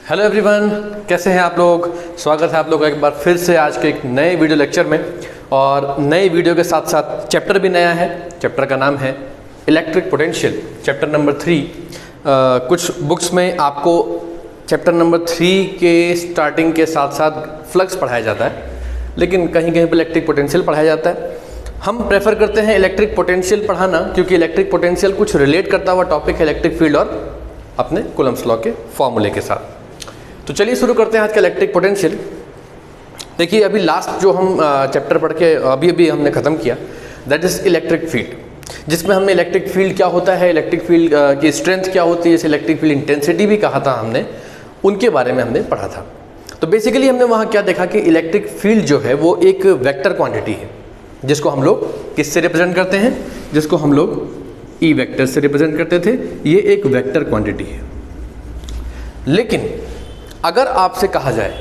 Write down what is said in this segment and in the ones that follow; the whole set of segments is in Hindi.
हेलो एवरीवन, कैसे हैं आप लोग। स्वागत है आप लोग का एक बार फिर से आज के एक नए वीडियो लेक्चर में। और नए वीडियो के साथ साथ चैप्टर भी नया है। चैप्टर का नाम है इलेक्ट्रिक पोटेंशियल, चैप्टर नंबर 3। कुछ बुक्स में आपको चैप्टर नंबर 3 के स्टार्टिंग के साथ साथ फ्लक्स पढ़ाया जाता है, लेकिन कहीं कहीं पर इलेक्ट्रिक पोटेंशियल पढ़ाया जाता है। हम प्रेफर करते हैं इलेक्ट्रिक पोटेंशियल पढ़ाना, क्योंकि इलेक्ट्रिक पोटेंशियल कुछ रिलेट करता हुआ टॉपिक है इलेक्ट्रिक फील्ड और अपने कूलम्ब्स लॉ के फॉर्मूले के साथ। तो चलिए शुरू करते हैं आज का इलेक्ट्रिक पोटेंशियल। देखिए, अभी लास्ट जो हम चैप्टर पढ़ के अभी हमने ख़त्म किया, दैट इज़ इलेक्ट्रिक फील्ड, जिसमें हमने इलेक्ट्रिक फील्ड क्या होता है, इलेक्ट्रिक फील्ड की स्ट्रेंथ क्या होती है, जैसे इलेक्ट्रिक फील्ड इंटेंसिटी भी कहा था हमने, उनके बारे में हमने पढ़ा था। तो बेसिकली हमने वहाँ क्या देखा कि इलेक्ट्रिक फील्ड जो है वो एक वेक्टर क्वांटिटी है, जिसको हम लोग किससे रिप्रेजेंट करते हैं, जिसको हम लोग ई वेक्टर से रिप्रेजेंट करते थे। ये एक वेक्टर क्वांटिटी है। लेकिन अगर आपसे कहा जाए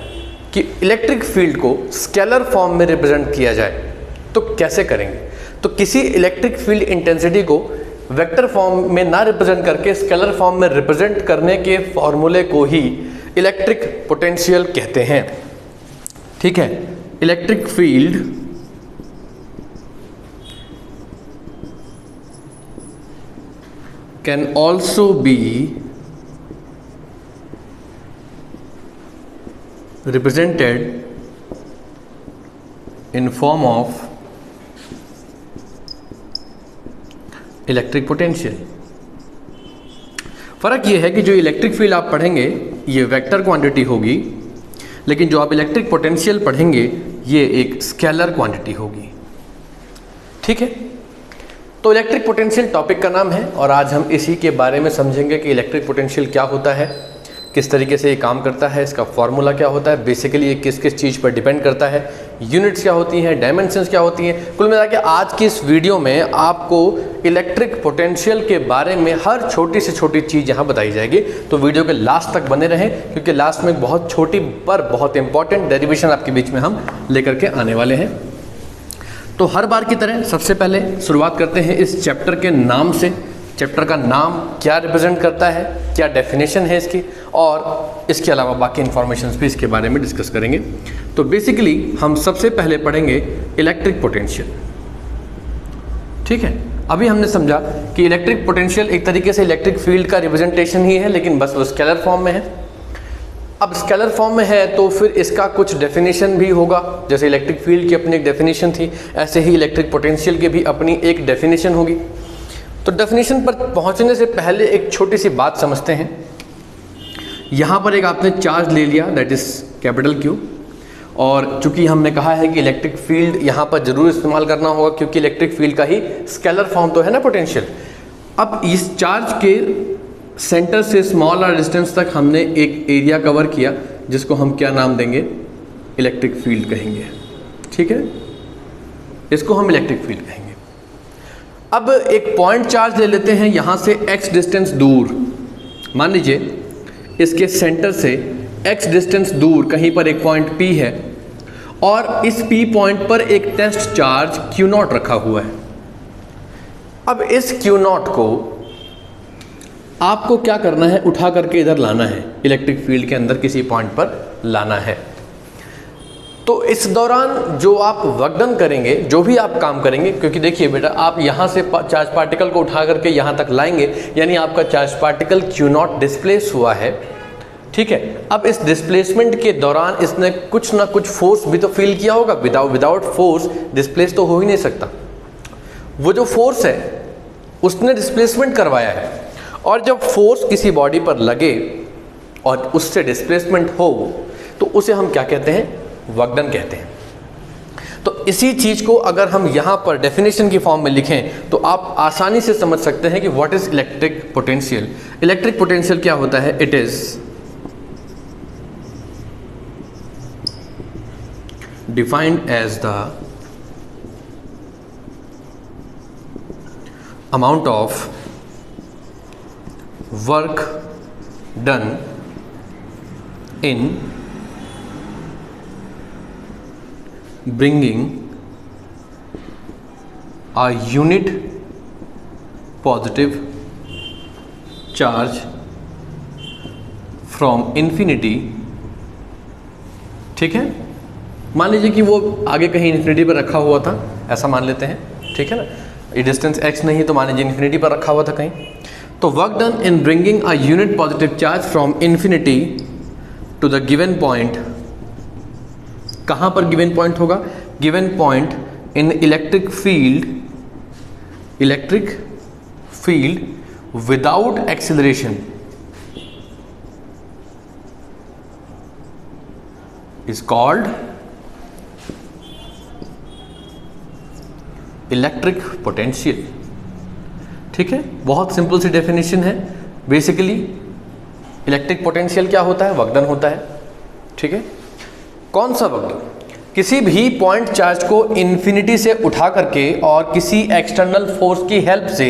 कि इलेक्ट्रिक फील्ड को स्केलर फॉर्म में रिप्रेजेंट किया जाए तो कैसे करेंगे, तो किसी इलेक्ट्रिक फील्ड इंटेंसिटी को वेक्टर फॉर्म में ना रिप्रेजेंट करके स्केलर फॉर्म में रिप्रेजेंट करने के फॉर्मूले को ही इलेक्ट्रिक पोटेंशियल कहते हैं। ठीक है, electric field can also be represented in form of electric potential. फ़र्क ये है कि जो इलेक्ट्रिक फील्ड आप पढ़ेंगे ये वेक्टर क्वांटिटी होगी, लेकिन जो आप इलेक्ट्रिक पोटेंशियल पढ़ेंगे ये एक स्केलर क्वांटिटी होगी। ठीक है, तो इलेक्ट्रिक पोटेंशियल टॉपिक का नाम है और आज हम इसी के बारे में समझेंगे कि इलेक्ट्रिक पोटेंशियल क्या होता है, किस तरीके से ये काम करता है, इसका फॉर्मूला क्या होता है, बेसिकली ये किस किस चीज़ पर डिपेंड करता है, यूनिट्स क्या होती हैं, डायमेंशंस क्या होती हैं। कुल मिला के आज की इस वीडियो में आपको इलेक्ट्रिक पोटेंशियल के बारे में हर छोटी से छोटी चीज़ यहाँ बताई जाएगी। तो वीडियो के लास्ट तक बने रहें, क्योंकि लास्ट में बहुत छोटी पर बहुत इंपॉर्टेंट डेरिवेशन आपके बीच में हम लेकर के आने वाले हैं। तो हर बार की तरह सबसे पहले शुरुआत करते हैं इस चैप्टर के नाम से। चैप्टर का नाम क्या रिप्रेजेंट करता है, क्या डेफिनेशन है इसकी, और इसके अलावा बाकी इन्फॉर्मेशन भी इसके बारे में डिस्कस करेंगे। तो बेसिकली हम सबसे पहले पढ़ेंगे इलेक्ट्रिक पोटेंशियल। ठीक है, अभी हमने समझा कि इलेक्ट्रिक पोटेंशियल एक तरीके से इलेक्ट्रिक फील्ड का रिप्रेजेंटेशन ही है, लेकिन बस वो स्केलर फॉर्म में है। अब स्केलर फॉर्म में है तो फिर इसका कुछ डेफिनेशन भी होगा। जैसे इलेक्ट्रिक फील्ड की अपनी एक डेफिनेशन थी, ऐसे ही इलेक्ट्रिक पोटेंशियल की भी अपनी एक डेफिनेशन होगी। तो डेफिनेशन पर पहुंचने से पहले एक छोटी सी बात समझते हैं। यहाँ पर एक आपने चार्ज ले लिया, दैट इज़ कैपिटल Q, और चूंकि हमने कहा है कि इलेक्ट्रिक फील्ड यहाँ पर जरूर इस्तेमाल करना होगा, क्योंकि इलेक्ट्रिक फील्ड का ही स्केलर फॉर्म तो है ना पोटेंशियल। अब इस चार्ज के सेंटर से स्मॉल आर डिस्टेंस तक हमने एक एरिया कवर किया, जिसको हम क्या नाम देंगे, इलेक्ट्रिक फील्ड कहेंगे। ठीक है, इसको हम इलेक्ट्रिक फील्ड कहेंगे। अब एक पॉइंट चार्ज ले लेते हैं यहाँ से x डिस्टेंस दूर। मान लीजिए इसके सेंटर से x डिस्टेंस दूर कहीं पर एक पॉइंट P है, और इस P पॉइंट पर एक टेस्ट चार्ज Q0 रखा हुआ है। अब इस Q0 को आपको क्या करना है, उठा करके इधर लाना है, इलेक्ट्रिक फील्ड के अंदर किसी पॉइंट पर लाना है। तो इस दौरान जो आप वर्क डन करेंगे, जो भी आप काम करेंगे, क्योंकि देखिए बेटा, आप यहाँ से चार्ज पार्टिकल को उठा करके यहाँ तक लाएंगे, यानी आपका चार्ज पार्टिकल Q0 डिस्प्लेस हुआ है। ठीक है, अब इस डिस्प्लेसमेंट के दौरान इसने कुछ ना कुछ फोर्स भी तो फील किया होगा। विदाउट फोर्स डिस्प्लेस तो हो ही नहीं सकता। वो जो फोर्स है उसने डिस्प्लेसमेंट करवाया है, और जब फोर्स किसी बॉडी पर लगे और उससे डिस्प्लेसमेंट हो तो उसे हम क्या कहते हैं, वर्क डन कहते हैं। तो इसी चीज को अगर हम यहां पर डेफिनेशन की फॉर्म में लिखें तो आप आसानी से समझ सकते हैं कि what is electric potential. Electric potential क्या होता है, it is defined as the amount of work done in bringing a unit positive charge from infinity, ठीक है, मान लीजिए कि वो आगे कहीं इन्फिनिटी पर रखा हुआ था, ऐसा मान लेते हैं, ठीक है ना, ये डिस्टेंस x नहीं तो मान लीजिए इन्फिनिटी पर रखा हुआ था कहीं, तो work done in bringing a unit positive charge from infinity to the given point, कहाँ पर गिवन पॉइंट होगा, given point in electric field without acceleration is called electric potential, ठीक है, बहुत सिंपल सी डेफिनेशन है। बेसिकली इलेक्ट्रिक पोटेंशियल क्या होता है, वर्कडन होता है, ठीक है। कौन सा वर्कडन, किसी भी पॉइंट चार्ज को इन्फिनिटी से उठा करके और किसी एक्सटर्नल फोर्स की हेल्प से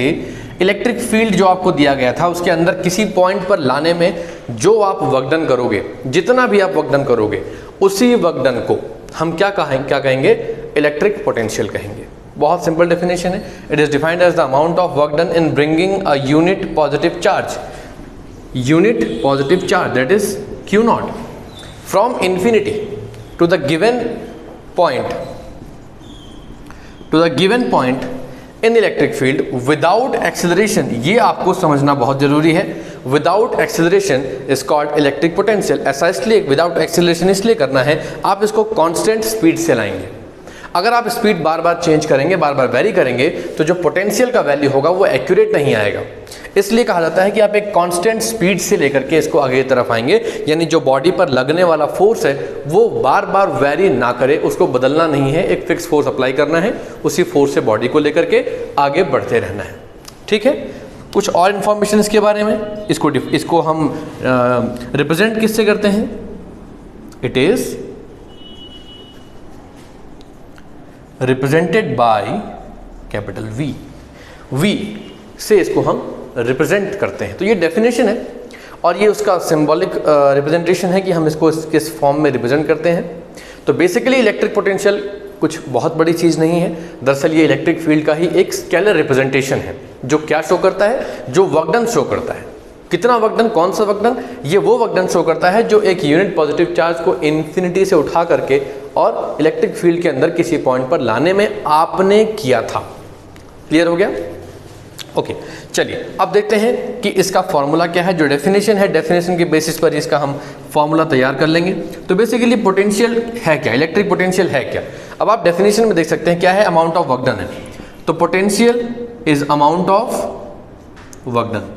इलेक्ट्रिक फील्ड जो आपको दिया गया था उसके अंदर किसी पॉइंट पर लाने में जो आप वर्कडन करोगे, जितना भी आप वर्कडन करोगे, उसी वर्कडन को हम क्या कहेंगे, इलेक्ट्रिक पोटेंशियल कहेंगे। बहुत सिंपल डेफिनेशन है। It is defined as the amount of work done in bringing a unit positive charge that is Q naught from infinity to the given point in electric field without acceleration. ये आपको समझना बहुत जरूरी है। Without acceleration is called electric potential. ऐसा इसलिए विदाउट एक्सेलरेशन इसलिए करना है, आप इसको कांस्टेंट स्पीड से लाएंगे। अगर आप स्पीड बार बार चेंज करेंगे, बार बार वेरी करेंगे, तो जो पोटेंशियल का वैल्यू होगा वो एक्यूरेट नहीं आएगा। इसलिए कहा जाता है कि आप एक कांस्टेंट स्पीड से लेकर के इसको आगे की तरफ आएंगे, यानी जो बॉडी पर लगने वाला फोर्स है वो बार बार वेरी ना करे, उसको बदलना नहीं है, एक फिक्स फोर्स अप्लाई करना है, उसी फोर्स से बॉडी को लेकर के आगे बढ़ते रहना है। ठीक है, कुछ और इन्फॉर्मेशन इसके बारे में, इसको हम रिप्रेजेंट किससे करते हैं? It is represented by capital V से इसको हम रिप्रेजेंट करते हैं। तो ये डेफिनेशन है और ये उसका सिंबॉलिक रिप्रेजेंटेशन है कि हम इसको किस फॉर्म में रिप्रेजेंट करते हैं। तो बेसिकली इलेक्ट्रिक पोटेंशियल कुछ बहुत बड़ी चीज़ नहीं है, दरअसल ये इलेक्ट्रिक फील्ड का ही एक स्केलर रिप्रेजेंटेशन है जो क्या शो करता है, जो वर्क डन शो करता है। कितना वर्क डन, कौन सा वर्क डन? ये वो वर्क डन शो करता है जो एक यूनिट पॉजिटिव चार्ज को इन्फिनिटी से उठा करके और इलेक्ट्रिक फील्ड के अंदर किसी पॉइंट पर लाने में आपने किया था। क्लियर हो गया? ओके, चलिए अब देखते हैं कि इसका फॉर्मूला क्या है। जो डेफिनेशन है, डेफिनेशन के बेसिस पर इसका हम फॉर्मूला तैयार कर लेंगे। तो बेसिकली पोटेंशियल है क्या, इलेक्ट्रिक पोटेंशियल है क्या? अब आप डेफिनेशन में देख सकते हैं क्या है, अमाउंट ऑफ वर्क डन है। तो potential is amount of work done.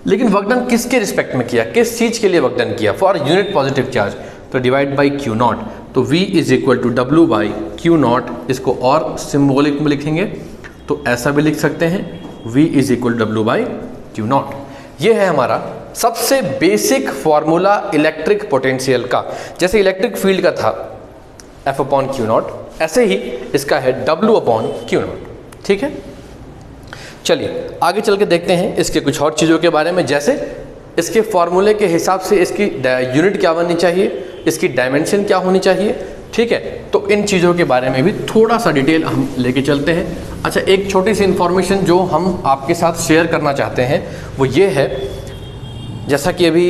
लेकिन वर्क डन किसके रिस्पेक्ट में किया, किस चीज के लिए वर्क डन किया? For unit positive charge. तो डिवाइड बाई Q नॉट, तो V is equal to W by Q naught. इसको और सिंबॉलिक में लिखेंगे तो ऐसा भी लिख सकते हैं, V is equal W by Q not. ये है हमारा सबसे बेसिक फॉर्मूला इलेक्ट्रिक पोटेंशियल का। जैसे इलेक्ट्रिक फील्ड का था F अपॉन Q नॉट, ऐसे ही इसका है W अपॉन Q नॉट। ठीक है, चलिए आगे चल के देखते हैं इसके कुछ और चीज़ों के बारे में। जैसे इसके फॉर्मूले के हिसाब से इसकी यूनिट क्या बननी चाहिए, इसकी डायमेंशन क्या होनी चाहिए। ठीक है, तो इन चीज़ों के बारे में भी थोड़ा सा डिटेल हम लेके चलते हैं। अच्छा, एक छोटी सी इन्फॉर्मेशन जो हम आपके साथ शेयर करना चाहते हैं वो ये है, जैसा कि अभी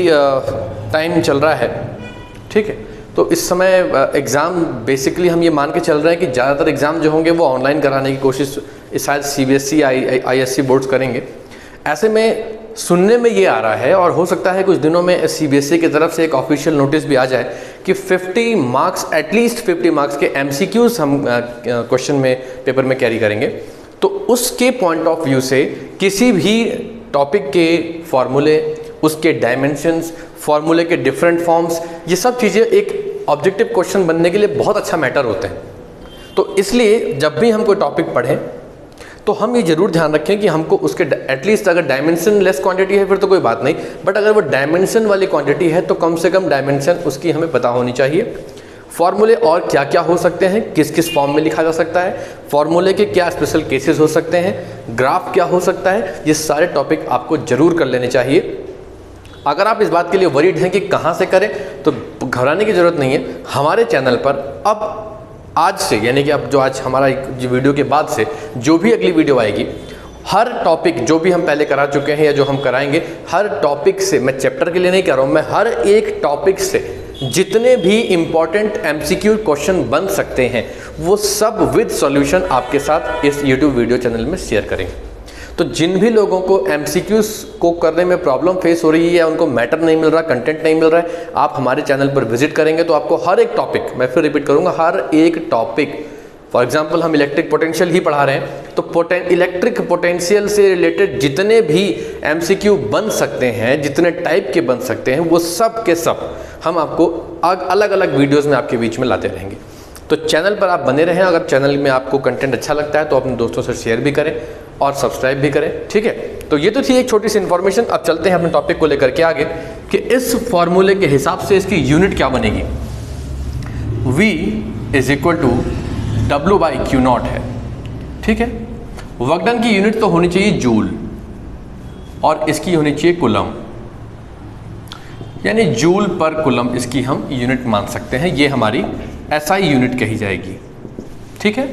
टाइम चल रहा है, ठीक है, तो इस समय एग्ज़ाम बेसिकली हम ये मान के चल रहे हैं कि ज़्यादातर एग्ज़ाम जो होंगे वो ऑनलाइन कराने की कोशिश शायद CBSE ISC बोर्ड्स करेंगे। ऐसे में सुनने में ये आ रहा है और हो सकता है कुछ दिनों में CBSE की तरफ से एक ऑफिशियल नोटिस भी आ जाए कि 50 मार्क्स, एटलीस्ट 50 मार्क्स के MCQs हम क्वेश्चन में पेपर में कैरी करेंगे। तो उसके पॉइंट ऑफ व्यू से किसी भी टॉपिक के फॉर्मूले, उसके डायमेंशंस, फॉर्मूले के डिफरेंट फॉर्म्स, ये सब चीज़ें एक ऑब्जेक्टिव क्वेश्चन बनने के लिए बहुत अच्छा मैटर होते हैं। तो इसलिए जब भी हम कोई टॉपिक पढ़ें तो हम ये जरूर ध्यान रखें कि हमको उसके एटलीस्ट, अगर डायमेंशन लेस क्वांटिटी है फिर तो कोई बात नहीं, बट अगर वो डायमेंशन वाली क्वांटिटी है तो कम से कम डायमेंशन उसकी हमें पता होनी चाहिए। फॉर्मूले और क्या क्या हो सकते हैं, किस किस फॉर्म में लिखा जा सकता है, फॉर्मूले के क्या स्पेशल केसेस हो सकते हैं, ग्राफ क्या हो सकता है, ये सारे टॉपिक आपको जरूर कर लेने चाहिए। अगर आप इस बात के लिए वरीड हैं कि कहाँ से करें तो घबराने की ज़रूरत नहीं है। हमारे चैनल पर अब आज से, यानी कि अब जो आज हमारा जो वीडियो के बाद से जो भी अगली वीडियो आएगी हर टॉपिक जो भी हम पहले करा चुके हैं या जो हम कराएंगे, हर टॉपिक से, मैं चैप्टर के लिए नहीं कह रहा हूँ, मैं हर एक टॉपिक से जितने भी इम्पॉर्टेंट MCQ क्वेश्चन बन सकते हैं वो सब विद सॉल्यूशन आपके साथ इस YouTube वीडियो चैनल में शेयर करेंगे। तो जिन भी लोगों को MCQs को करने में प्रॉब्लम फेस हो रही है या उनको मैटर नहीं मिल रहा, कंटेंट नहीं मिल रहा है, आप हमारे चैनल पर विजिट करेंगे तो आपको हर एक टॉपिक, मैं फिर रिपीट करूँगा, हर एक टॉपिक, फॉर एग्जाम्पल हम इलेक्ट्रिक पोटेंशियल ही पढ़ा रहे हैं तो इलेक्ट्रिक पोटेंशियल से रिलेटेड जितने भी MCQ बन सकते हैं, जितने टाइप के बन सकते हैं, वो सब के सब हम आपको अलग अलग वीडियोस में आपके बीच में लाते रहेंगे। तो चैनल पर आप बने रहें। अगर चैनल में आपको कंटेंट अच्छा लगता है तो अपने दोस्तों से शेयर भी करें और सब्सक्राइब भी करें, ठीक है। तो ये तो थी एक छोटी सी इन्फॉर्मेशन। अब चलते हैं अपने टॉपिक को लेकर के आगे कि इस फॉर्मूले के हिसाब से इसकी यूनिट क्या बनेगी। V = W/Q0 है, ठीक है। वर्क डन की यूनिट तो होनी चाहिए जूल और इसकी होनी चाहिए कूलम, यानी जूल पर कूलम इसकी हम यूनिट मान सकते हैं। ये हमारी SI यूनिट कही जाएगी, ठीक है।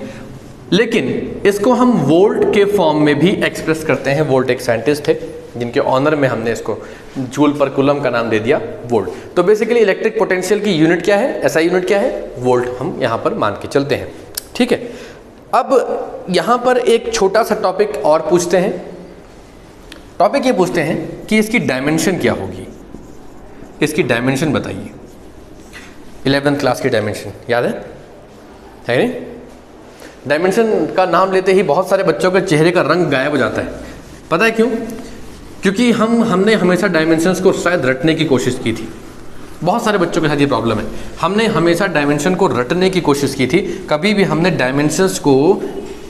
लेकिन इसको हम वोल्ट के फॉर्म में भी एक्सप्रेस करते हैं। वोल्ट एक साइंटिस्ट थे जिनके ऑनर में हमने इसको जूल पर कूलम का नाम दे दिया वोल्ट। तो बेसिकली इलेक्ट्रिक पोटेंशियल की यूनिट क्या है, SI यूनिट क्या है, वोल्ट हम यहाँ पर मान के चलते हैं, ठीक है। अब यहाँ पर एक छोटा सा टॉपिक और पूछते हैं। टॉपिक ये पूछते हैं कि इसकी डायमेंशन क्या होगी। इसकी डायमेंशन बताइए। 11th क्लास की डायमेंशन याद है नहीं? डायमेंशन का नाम लेते ही बहुत सारे बच्चों के चेहरे का रंग गायब हो जाता है। पता है क्यों? क्योंकि हमने हमेशा डायमेंशंस को शायद रटने की कोशिश की थी। बहुत सारे बच्चों के साथ ये प्रॉब्लम है। हमने हमेशा डायमेंशन को रटने की कोशिश की थी, कभी भी हमने डायमेंशंस को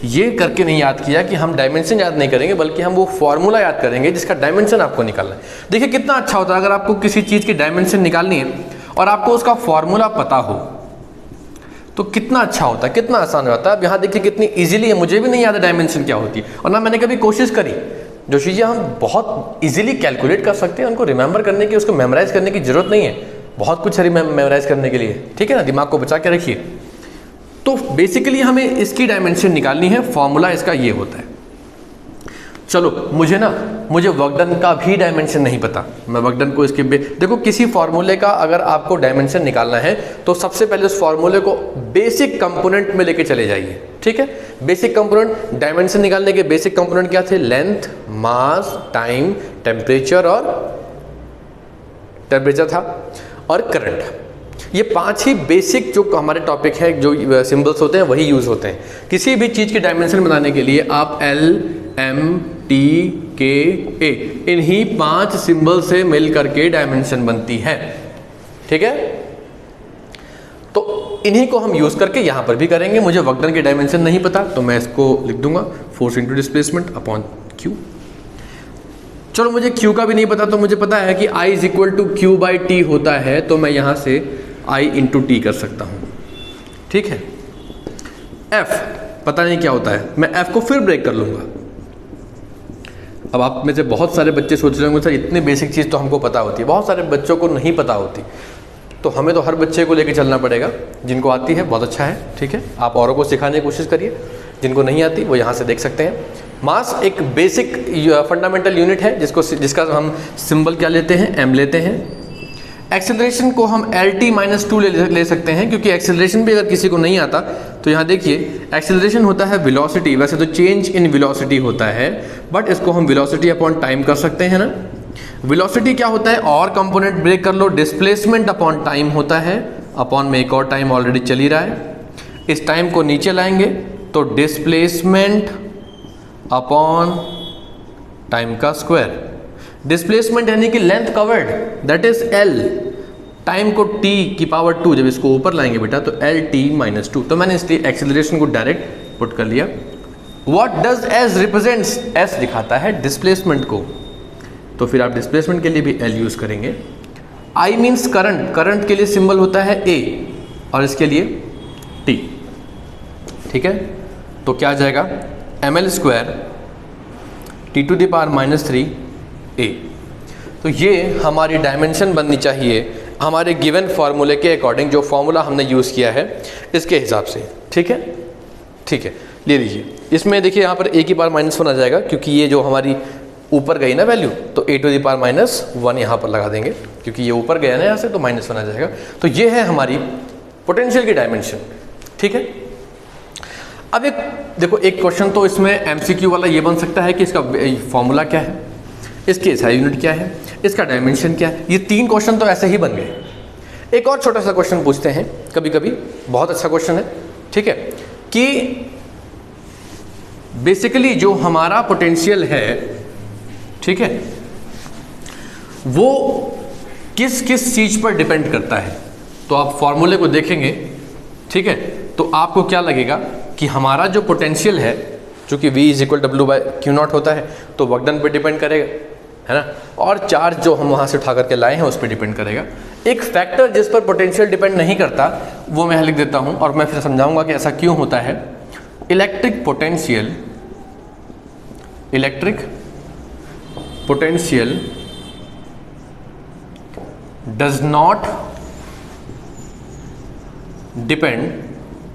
ये करके नहीं याद किया कि हम डायमेंशन याद नहीं करेंगे, बल्कि हम वो फॉर्मूला याद करेंगे जिसका डायमेंशन आपको निकालना है। देखिए कितना अच्छा होता है अगर आपको किसी चीज़ की डायमेंशन निकालनी है और आपको उसका फॉर्मूला पता हो, तो कितना अच्छा होता है, कितना आसान होता है। अब यहाँ देखिए कितनी इजीली है, मुझे भी नहीं याद है डायमेंशन क्या होती है और ना मैंने कभी कोशिश करी। जो चीज़ें हम बहुत इजीली कैलकुलेट कर सकते हैं उनको रिमेंबर करने की, उसको मेमोराइज करने की जरूरत नहीं है। बहुत कुछ है मेमोराइज करने के लिए, ठीक है ना, दिमाग को बचा के रखिए। तो बेसिकली हमें इसकी डायमेंशन निकालनी है, फॉर्मूला इसका ये होता है। चलो मुझे वर्क डन का भी डायमेंशन नहीं पता, मैं वर्क डन को इसके देखो किसी फॉर्मूले का अगर आपको डायमेंशन निकालना है तो सबसे पहले उस फॉर्मूले को बेसिक कंपोनेंट में लेके चले जाइए, ठीक है। बेसिक कंपोनेंट, डायमेंशन निकालने के बेसिक कंपोनेंट क्या थे? लेंथ, मास, टाइम, टेम्परेचर था और करंट। ये 5 ही बेसिक जो हमारे टॉपिक है, जो सिंबल्स होते हैं वही यूज होते हैं। किसी भी चीज़ की डायमेंशन बनाने के लिए आप L, M, T, K, A इन्हीं 5 सिंबल से मिल करके डायमेंशन बनती है, ठीक है। तो इन्हीं को हम यूज करके यहाँ पर भी करेंगे। मुझे वर्क डन की डायमेंशन नहीं पता तो मैं इसको लिख दूंगा force into displacement upon Q। चलो मुझे Q का भी नहीं पता तो मुझे पता है कि I = Q/T होता है, तो मैं यहाँ से I × T कर सकता हूँ, ठीक है। F पता नहीं क्या होता है, मैं F को फिर ब्रेक कर लूँगा। अब आप में से बहुत सारे बच्चे सोच रहे होंगे सर इतनी बेसिक चीज़ तो हमको पता होती है, बहुत सारे बच्चों को नहीं पता होती। तो हमें तो हर बच्चे को लेके चलना पड़ेगा। जिनको आती है बहुत अच्छा है, ठीक है, आप औरों को सिखाने की कोशिश करिए। जिनको नहीं आती वो यहाँ से देख सकते हैं। मास एक बेसिक फंडामेंटल यूनिट है जिसका हम सिंबल क्या लेते हैं? M लेते हैं। एक्सेलरेशन को हम LT-2 ले सकते हैं, क्योंकि एक्सेलरेशन भी अगर किसी को नहीं आता तो यहाँ देखिए एक्सेलरेशन होता है वेलोसिटी, वैसे तो चेंज इन वेलोसिटी होता है, बट इसको हम वेलोसिटी अपॉन टाइम कर सकते हैं ना। वेलोसिटी क्या होता है? और कंपोनेंट ब्रेक कर लो, डिस्प्लेसमेंट अपॉन टाइम होता है, अपॉन में एक और टाइम ऑलरेडी चल ही रहा है। इस टाइम को नीचे लाएंगे तो डिस्प्लेसमेंट अपॉन टाइम का स्क्वायर। डिस्प्लेसमेंट यानी कि length covered, that is L। Time को T⁻², जब इसको ऊपर लाएंगे बेटा तो LT-2। तो मैंने इसलिए एक्सेलरेशन को डायरेक्ट पुट कर लिया। What does S represents? S दिखाता है डिस्प्लेसमेंट को, तो फिर आप डिस्प्लेसमेंट के लिए भी L यूज करेंगे। I मीन्स करंट, करंट के लिए सिंबल होता है A और इसके लिए T, ठीक है। तो क्या आ जाएगा? ml² T⁻³ A। तो ये हमारी डायमेंशन बननी चाहिए हमारे गिवन फार्मूले के अकॉर्डिंग, जो फार्मूला हमने यूज़ किया है इसके हिसाब से, ठीक है। ठीक है, ले लीजिए। इसमें देखिए यहाँ पर a की पावर -1 आ जाएगा, क्योंकि ये जो हमारी ऊपर गई ना वैल्यू, तो a टू द पावर -1 यहाँ पर लगा देंगे, क्योंकि ये ऊपर गया ना यहाँ से, तो -1 आ जाएगा। तो ये है हमारी पोटेंशियल की डायमेंशन। ठीक है, अब एक देखो, एक क्वेश्चन तो इसमें MCQ वाला ये बन सकता है कि इसका फॉर्मूला क्या है, इसकी SI यूनिट क्या है, इसका डायमेंशन क्या है। ये 3 क्वेश्चन तो ऐसे ही बन गए। एक और छोटा सा क्वेश्चन पूछते हैं कभी कभी, बहुत अच्छा क्वेश्चन है। ठीक है, कि बेसिकली जो हमारा पोटेंशियल है, ठीक है, वो किस किस चीज पर डिपेंड करता है। तो आप फॉर्मूले को देखेंगे, ठीक है, तो आपको क्या लगेगा कि हमारा जो पोटेंशियल है, चूंकि V = W/Q0 होता है, तो वर्क डन पे डिपेंड करेगा, है ना, और चार्ज जो हम वहाँ से उठा करके लाए हैं उस पर डिपेंड करेगा। एक फैक्टर जिस पर पोटेंशियल डिपेंड नहीं करता वो मैं लिख देता हूँ, और मैं फिर समझाऊंगा कि ऐसा क्यों होता है। Electric potential does not depend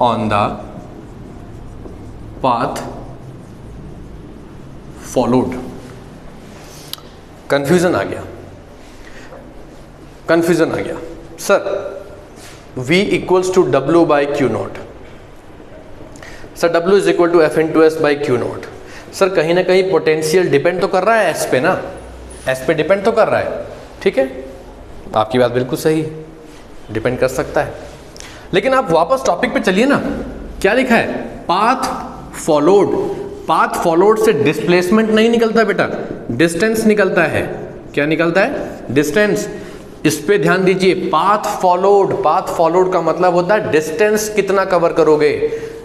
on the path followed. Confusion आ गया sir. V = W/Q0, sir W = F/S/Q0। Sir कहीं ना कहीं पोटेंशियल डिपेंड तो कर रहा है S पे ना, S पे डिपेंड तो कर रहा है। ठीक है, आपकी बात बिल्कुल सही है, डिपेंड कर सकता है। लेकिन आप वापस टॉपिक पे चलिए ना, क्या लिखा है, पाथ फॉलोड। पाथ फॉलोड से डिस्प्लेसमेंट नहीं निकलता बेटा, डिस्टेंस निकलता है। क्या निकलता है? डिस्टेंस। इस पे ध्यान दीजिए, पाथ फॉलोड का मतलब होता है डिस्टेंस कितना कवर करोगे।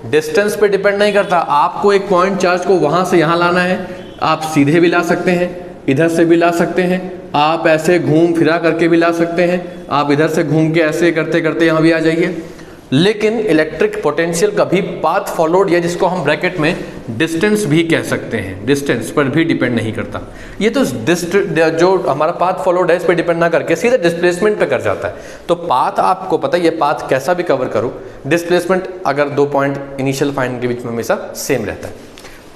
डिस्टेंस पे डिपेंड नहीं करता। आपको एक पॉइंट चार्ज को वहां से यहां लाना है, आप सीधे भी ला सकते हैं, इधर से भी ला सकते हैं, आप ऐसे घूम फिरा करके भी ला सकते हैं, आप इधर से घूम के ऐसे करते करते यहां भी आ जाइए। लेकिन इलेक्ट्रिक पोटेंशियल कभी पाथ फॉलोड, या जिसको हम ब्रैकेट में डिस्टेंस भी कह सकते हैं, डिस्टेंस पर भी डिपेंड नहीं करता। ये तो जो हमारा पाथ फॉलोड है इस पर डिपेंड ना करके सीधे डिस्प्लेसमेंट पे कर जाता है। तो पाथ आपको पता है, ये पाथ कैसा भी कवर करो, डिस्प्लेसमेंट अगर 2 पॉइंट इनिशियल फाइनल के बीच में हमेशा सेम रहता है।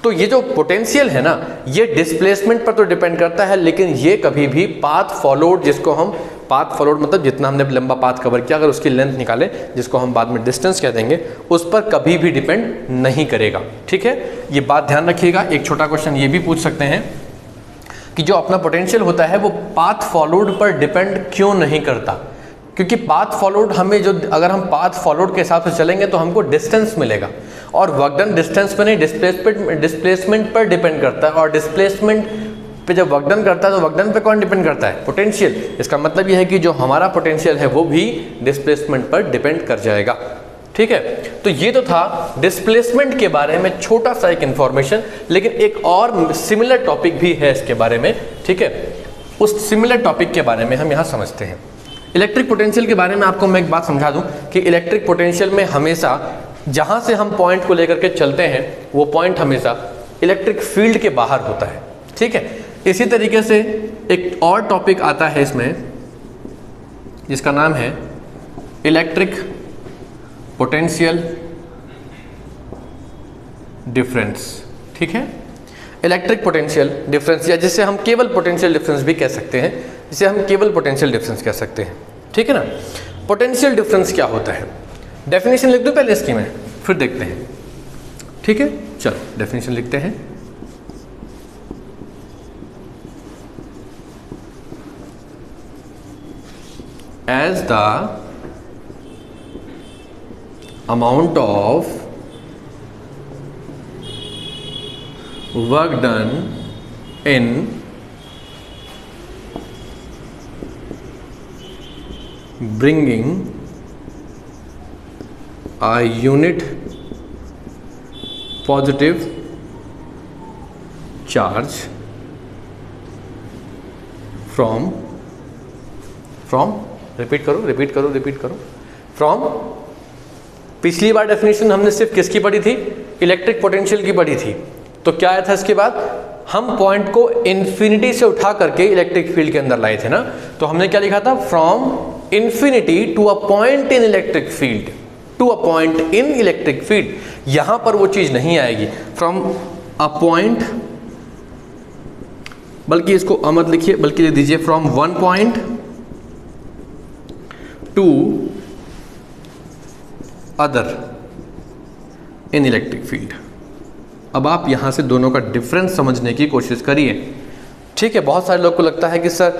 तो ये जो पोटेंशियल है ना, ये डिस्प्लेसमेंट पर तो डिपेंड करता है, लेकिन ये कभी भी पाथ फॉलोड, जिसको हम पाथ फॉलोड मतलब जितना हमने लंबा पाथ कवर किया, अगर उसकी लेंथ निकाले, जिसको हम बाद में डिस्टेंस कह देंगे, उस पर कभी भी डिपेंड नहीं करेगा। ठीक है, ये बात ध्यान रखिएगा। एक छोटा क्वेश्चन ये भी पूछ सकते हैं कि जो अपना पोटेंशियल होता है वो पाथ फॉलोड पर डिपेंड क्यों नहीं करता। क्योंकि पाथ फॉलोड हमें जो, अगर हम पाथ फॉलोड के हिसाब से चलेंगे तो हमको डिस्टेंस मिलेगा, और वर्क डन डिस्टेंस पर नहीं, डिस्प्लेसमेंट पर डिपेंड करता है। और डिस्प्लेसमेंट पे जब वर्क डन करता है तो वर्क डन पे कौन डिपेंड करता है? पोटेंशियल। इसका मतलब यह है कि जो हमारा पोटेंशियल है वो भी डिस्प्लेसमेंट पर डिपेंड कर जाएगा। ठीक है, तो ये तो था डिस्प्लेसमेंट के बारे में छोटा सा एक इंफॉर्मेशन। लेकिन एक और सिमिलर टॉपिक भी है इसके बारे में। ठीक है, उस सिमिलर टॉपिक के बारे में हम यहाँ समझते हैं। इलेक्ट्रिक पोटेंशियल के बारे में आपको मैं एक बात समझा दूं कि इलेक्ट्रिक पोटेंशियल में हमेशा जहां से हम पॉइंट को लेकर के चलते हैं वो पॉइंट हमेशा इलेक्ट्रिक फील्ड के बाहर होता है। ठीक है, इसी तरीके से एक और टॉपिक आता है इसमें जिसका नाम है इलेक्ट्रिक पोटेंशियल डिफरेंस। ठीक है, इलेक्ट्रिक पोटेंशियल डिफरेंस, या जिसे हम केवल पोटेंशियल डिफरेंस भी कह सकते हैं, जिसे हम केवल पोटेंशियल डिफरेंस कह सकते हैं। ठीक है ना, पोटेंशियल डिफरेंस क्या होता है? डेफिनेशन लिख दूं पहले इसकी मैं, फिर देखते हैं। ठीक है, चलो डेफिनेशन लिखते हैं। As the amount of work done in bringing a unit positive charge from repeat करो फ्रॉम। पिछली बार डेफिनेशन हमने सिर्फ किसकी पढ़ी थी? इलेक्ट्रिक पोटेंशियल की पढ़ी थी। तो क्या आया था इसके बाद? हम पॉइंट को इन्फिनिटी से उठा करके इलेक्ट्रिक फील्ड के अंदर लाए थे ना, तो हमने क्या लिखा था? From infinity to a point in electric field, to a point in electric field. यहां पर वो चीज नहीं आएगी। फ्रॉम अ पॉइंट, बल्कि इसको अमत लिखिए, बल्कि लिख दीजिए from one point to other in electric field. अब आप यहां से दोनों का डिफरेंस समझने की कोशिश करिए। ठीक है, बहुत सारे लोग को लगता है कि सर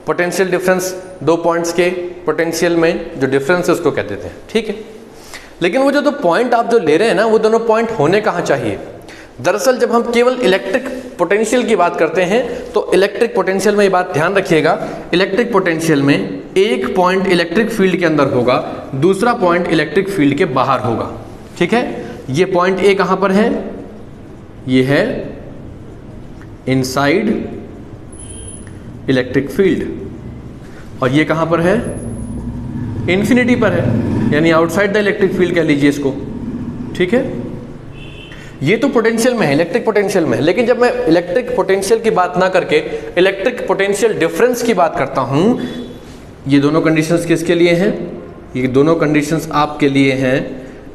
पोटेंशियल डिफरेंस, दो पॉइंट्स के पोटेंशियल में जो डिफरेंस है उसको कह देते हैं। ठीक है, लेकिन वो जो दो पॉइंट आप जो ले रहे हैं ना, वो दोनों पॉइंट होने कहाँ चाहिए? दरअसल जब हम केवल इलेक्ट्रिक पोटेंशियल की बात करते हैं तो इलेक्ट्रिक पोटेंशियल में ये बात ध्यान रखिएगा, इलेक्ट्रिक पोटेंशियल में एक पॉइंट इलेक्ट्रिक फील्ड के अंदर होगा, दूसरा पॉइंट इलेक्ट्रिक फील्ड के बाहर होगा। ठीक है, ये पॉइंट ए कहां पर है? ये है इनसाइड इलेक्ट्रिक फील्ड, और ये कहां पर है? इन्फिनिटी पर है, यानी आउटसाइड द इलेक्ट्रिक फील्ड कह लीजिए इसको। ठीक है, ये तो पोटेंशियल में है, इलेक्ट्रिक पोटेंशियल में है। लेकिन जब मैं इलेक्ट्रिक पोटेंशियल की बात ना करके इलेक्ट्रिक पोटेंशियल डिफरेंस की बात करता हूं, ये दोनों कंडीशंस किसके लिए हैं? ये दोनों कंडीशंस आपके लिए हैं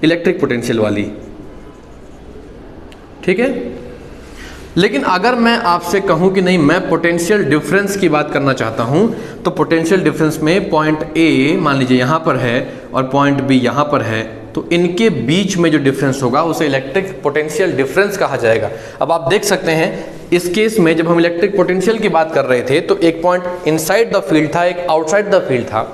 इलेक्ट्रिक पोटेंशियल वाली। ठीक है, लेकिन अगर मैं आपसे कहूं कि नहीं, मैं पोटेंशियल डिफरेंस की बात करना चाहता हूं, तो पोटेंशियल डिफरेंस में पॉइंट ए मान लीजिए यहां पर है और पॉइंट बी यहां पर है, तो इनके बीच में जो डिफरेंस होगा उसे इलेक्ट्रिक पोटेंशियल डिफरेंस कहा जाएगा। अब आप देख सकते हैं इस केस में जब हम इलेक्ट्रिक पोटेंशियल की बात कर रहे थे तो एक पॉइंट इनसाइड द फील्ड था, एक आउटसाइड द फील्ड था।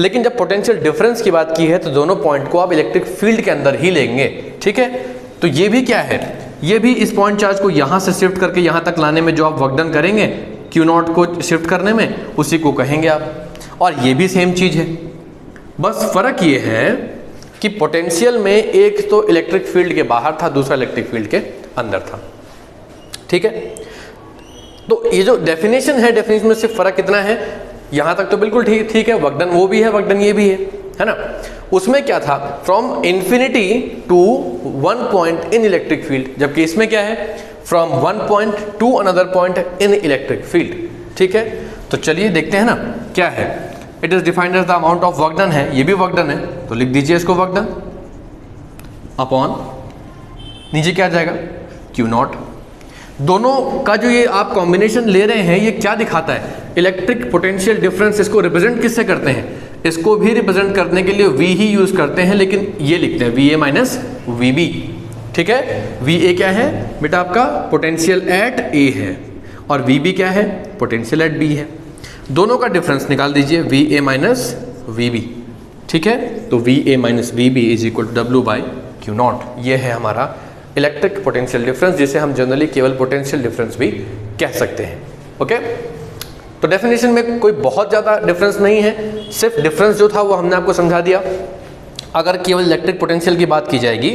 लेकिन जब पोटेंशियल डिफरेंस की बात की है तो दोनों पॉइंट को आप इलेक्ट्रिक फील्ड के अंदर ही लेंगे। ठीक है, तो ये भी क्या है? ये भी इस पॉइंट चार्ज को यहां से शिफ्ट करके यहां तक लाने में जो आप वर्क डन करेंगे Q0 को शिफ्ट करने में, उसी को कहेंगे आप। और ये भी सेम चीज है, बस फर्क ये है कि पोटेंशियल में एक तो इलेक्ट्रिक फील्ड के बाहर था, दूसरा इलेक्ट्रिक फील्ड के अंदर था। ठीक है, तो ये जो डेफिनेशन है, डेफिनेशन में सिर्फ फर्क कितना है? यहां तक तो बिल्कुल ठीक है, वर्क डन वो भी है, वर्क डन ये भी है ना। उसमें क्या था? From infinity to one point in electric field, जबकि इसमें क्या है? From one point to another point in electric field. ठीक है, तो चलिए देखते हैं ना क्या है। It is defined as the amount of work done है, ये भी वर्क डन है, तो लिख दीजिए इसको वर्क डन अपॉन नीचे क्या आ जाएगा? Q0। दोनों का जो ये आप कॉम्बिनेशन ले रहे हैं, ये क्या दिखाता है? Electric potential difference. इसको रिप्रेजेंट किससे करते हैं? इसको भी रिप्रेजेंट करने के लिए V ही यूज करते हैं, लेकिन ये लिखते हैं VA माइनस VB। ठीक है, VA क्या है बेटा? आपका पोटेंशियल एट A है, और VB क्या है? पोटेंशियल एट B है। दोनों का डिफरेंस निकाल दीजिए, VA माइनस VB। ठीक है, तो VA minus VB is equal to W by Q0। ये है हमारा इलेक्ट्रिक पोटेंशियल डिफरेंस, जिसे हम जनरली केवल पोटेंशियल डिफरेंस भी कह सकते हैं। ओके, तो डेफिनेशन में कोई बहुत ज़्यादा डिफरेंस नहीं है, सिर्फ डिफरेंस जो था वो हमने आपको समझा दिया। अगर केवल इलेक्ट्रिक पोटेंशियल की बात की जाएगी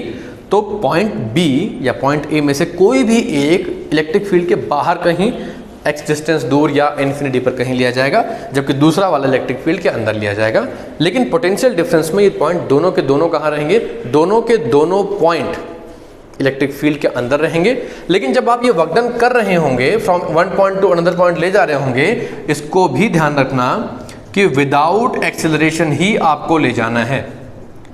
तो पॉइंट B या पॉइंट A में से कोई भी एक इलेक्ट्रिक फील्ड के बाहर कहीं x डिस्टेंस दूर या इन्फिनिटी पर कहीं लिया जाएगा, जबकि दूसरा वाला इलेक्ट्रिक फील्ड के अंदर लिया जाएगा। लेकिन पोटेंशियल डिफरेंस में ये पॉइंट दोनों के दोनों कहाँ रहेंगे? दोनों के दोनों पॉइंट इलेक्ट्रिक फील्ड के अंदर रहेंगे। लेकिन जब आप ये वर्क डन कर रहे होंगे, from one point to another point ले जा रहे होंगे, इसको भी ध्यान रखना कि विदाउट एक्सेलरेशन ही आपको ले जाना है।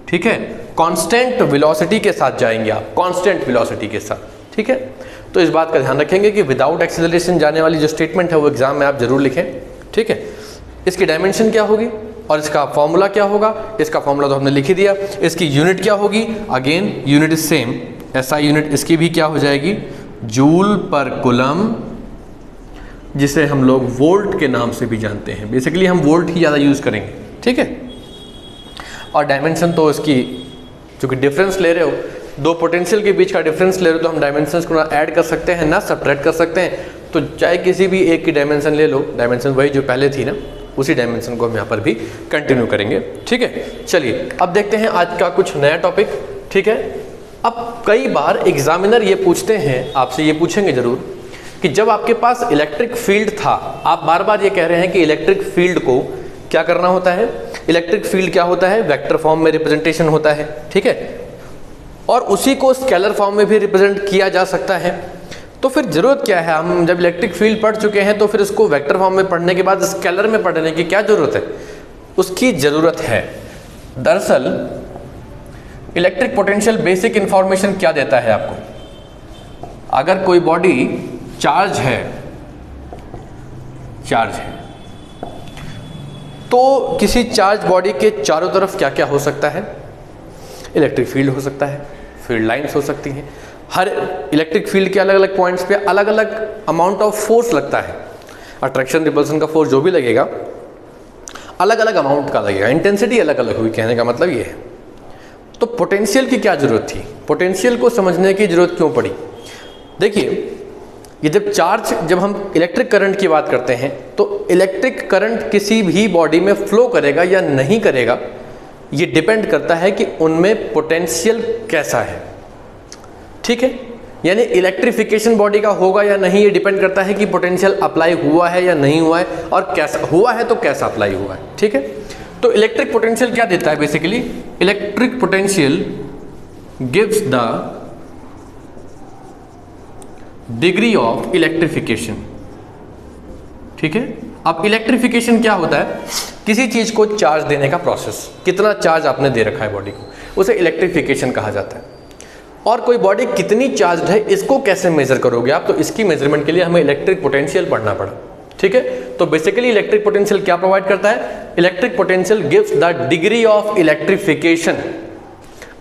ठीक है, कांस्टेंट वेलोसिटी के साथ जाएंगे आप, कांस्टेंट वेलोसिटी के साथ। ठीक है, तो इस बात का ध्यान रखेंगे कि विदाउट एक्सेलरेशन जाने वाली जो स्टेटमेंट है वो एग्जाम में आप जरूर लिखें। ठीक है, इसकी डायमेंशन क्या होगी और इसका फॉर्मूला क्या होगा? इसका फॉर्मूला तो हमने लिख ही दिया। इसकी यूनिट क्या होगी? अगेन यूनिट इज सेम, ऐसा यूनिट इसकी भी क्या हो जाएगी? जूल पर कूलम, जिसे हम लोग वोल्ट के नाम से भी जानते हैं। बेसिकली हम वोल्ट ही ज़्यादा यूज़ करेंगे। ठीक है, और डायमेंशन तो इसकी, चूँकि डिफरेंस ले रहे हो, दो पोटेंशियल के बीच का डिफरेंस ले रहे हो, तो हम डायमेंशंस को ना ऐड कर सकते हैं ना सब्ट्रैक्ट कर सकते हैं। तो चाहे किसी भी एक की डायमेंशन ले लो, डायमेंशन वही जो पहले थी ना, उसी डायमेंशन को हम यहाँ पर भी कंटिन्यू करेंगे। ठीक है, चलिए अब देखते हैं आज का कुछ नया टॉपिक। ठीक है, अब कई बार एग्जामिनर ये पूछते हैं, आपसे ये पूछेंगे जरूर कि जब आपके पास इलेक्ट्रिक फील्ड था, आप बार बार ये कह रहे हैं कि इलेक्ट्रिक फील्ड को क्या करना होता है? इलेक्ट्रिक फील्ड क्या होता है? वेक्टर फॉर्म में रिप्रेजेंटेशन होता है। ठीक है, और उसी को स्केलर फॉर्म में भी रिप्रेजेंट किया जा सकता है। तो फिर जरूरत क्या है? हम जब इलेक्ट्रिक फील्ड पढ़ चुके हैं तो फिर इसको वेक्टर फॉर्म में पढ़ने के बाद स्केलर में पढ़ने की क्या जरूरत है? उसकी जरूरत है। दरअसल इलेक्ट्रिक पोटेंशियल बेसिक इंफॉर्मेशन क्या देता है आपको? अगर कोई बॉडी चार्ज है तो किसी चार्ज बॉडी के चारों तरफ क्या क्या हो सकता है? इलेक्ट्रिक फील्ड हो सकता है, फील्ड लाइंस हो सकती हैं। हर इलेक्ट्रिक फील्ड के अलग अलग पॉइंट्स पे अलग अलग अमाउंट ऑफ फोर्स लगता है। अट्रैक्शन रिपल्सन का फोर्स जो भी लगेगा अलग अलग अमाउंट का लगेगा, इंटेंसिटी अलग अलग हुई, कहने का मतलब ये है। तो पोटेंशियल की क्या जरूरत थी? पोटेंशियल को समझने की जरूरत क्यों पड़ी? देखिए, ये जब हम इलेक्ट्रिक करंट की बात करते हैं तो इलेक्ट्रिक करंट किसी भी बॉडी में फ्लो करेगा या नहीं करेगा, ये डिपेंड करता है कि उनमें पोटेंशियल कैसा है। ठीक है, यानी इलेक्ट्रिफिकेशन बॉडी का होगा या नहीं, ये डिपेंड करता है कि पोटेंशियल अप्लाई हुआ है या नहीं हुआ है, और कैसा हुआ है तो कैसा अप्लाई हुआ है। ठीक है, तो इलेक्ट्रिक पोटेंशियल क्या देता है? Basically electric potential gives the degree of electrification. ठीक है, अब इलेक्ट्रिफिकेशन क्या होता है? किसी चीज को चार्ज देने का प्रोसेस, कितना चार्ज आपने दे रखा है बॉडी को, उसे इलेक्ट्रिफिकेशन कहा जाता है। और कोई बॉडी कितनी चार्ज है इसको कैसे मेजर करोगे आप? तो इसकी मेजरमेंट के लिए हमें इलेक्ट्रिक पोटेंशियल पढ़ना पड़ा। ठीक है, तो बेसिकली इलेक्ट्रिक पोटेंशियल क्या प्रोवाइड करता है? Electric potential gives the degree of electrification.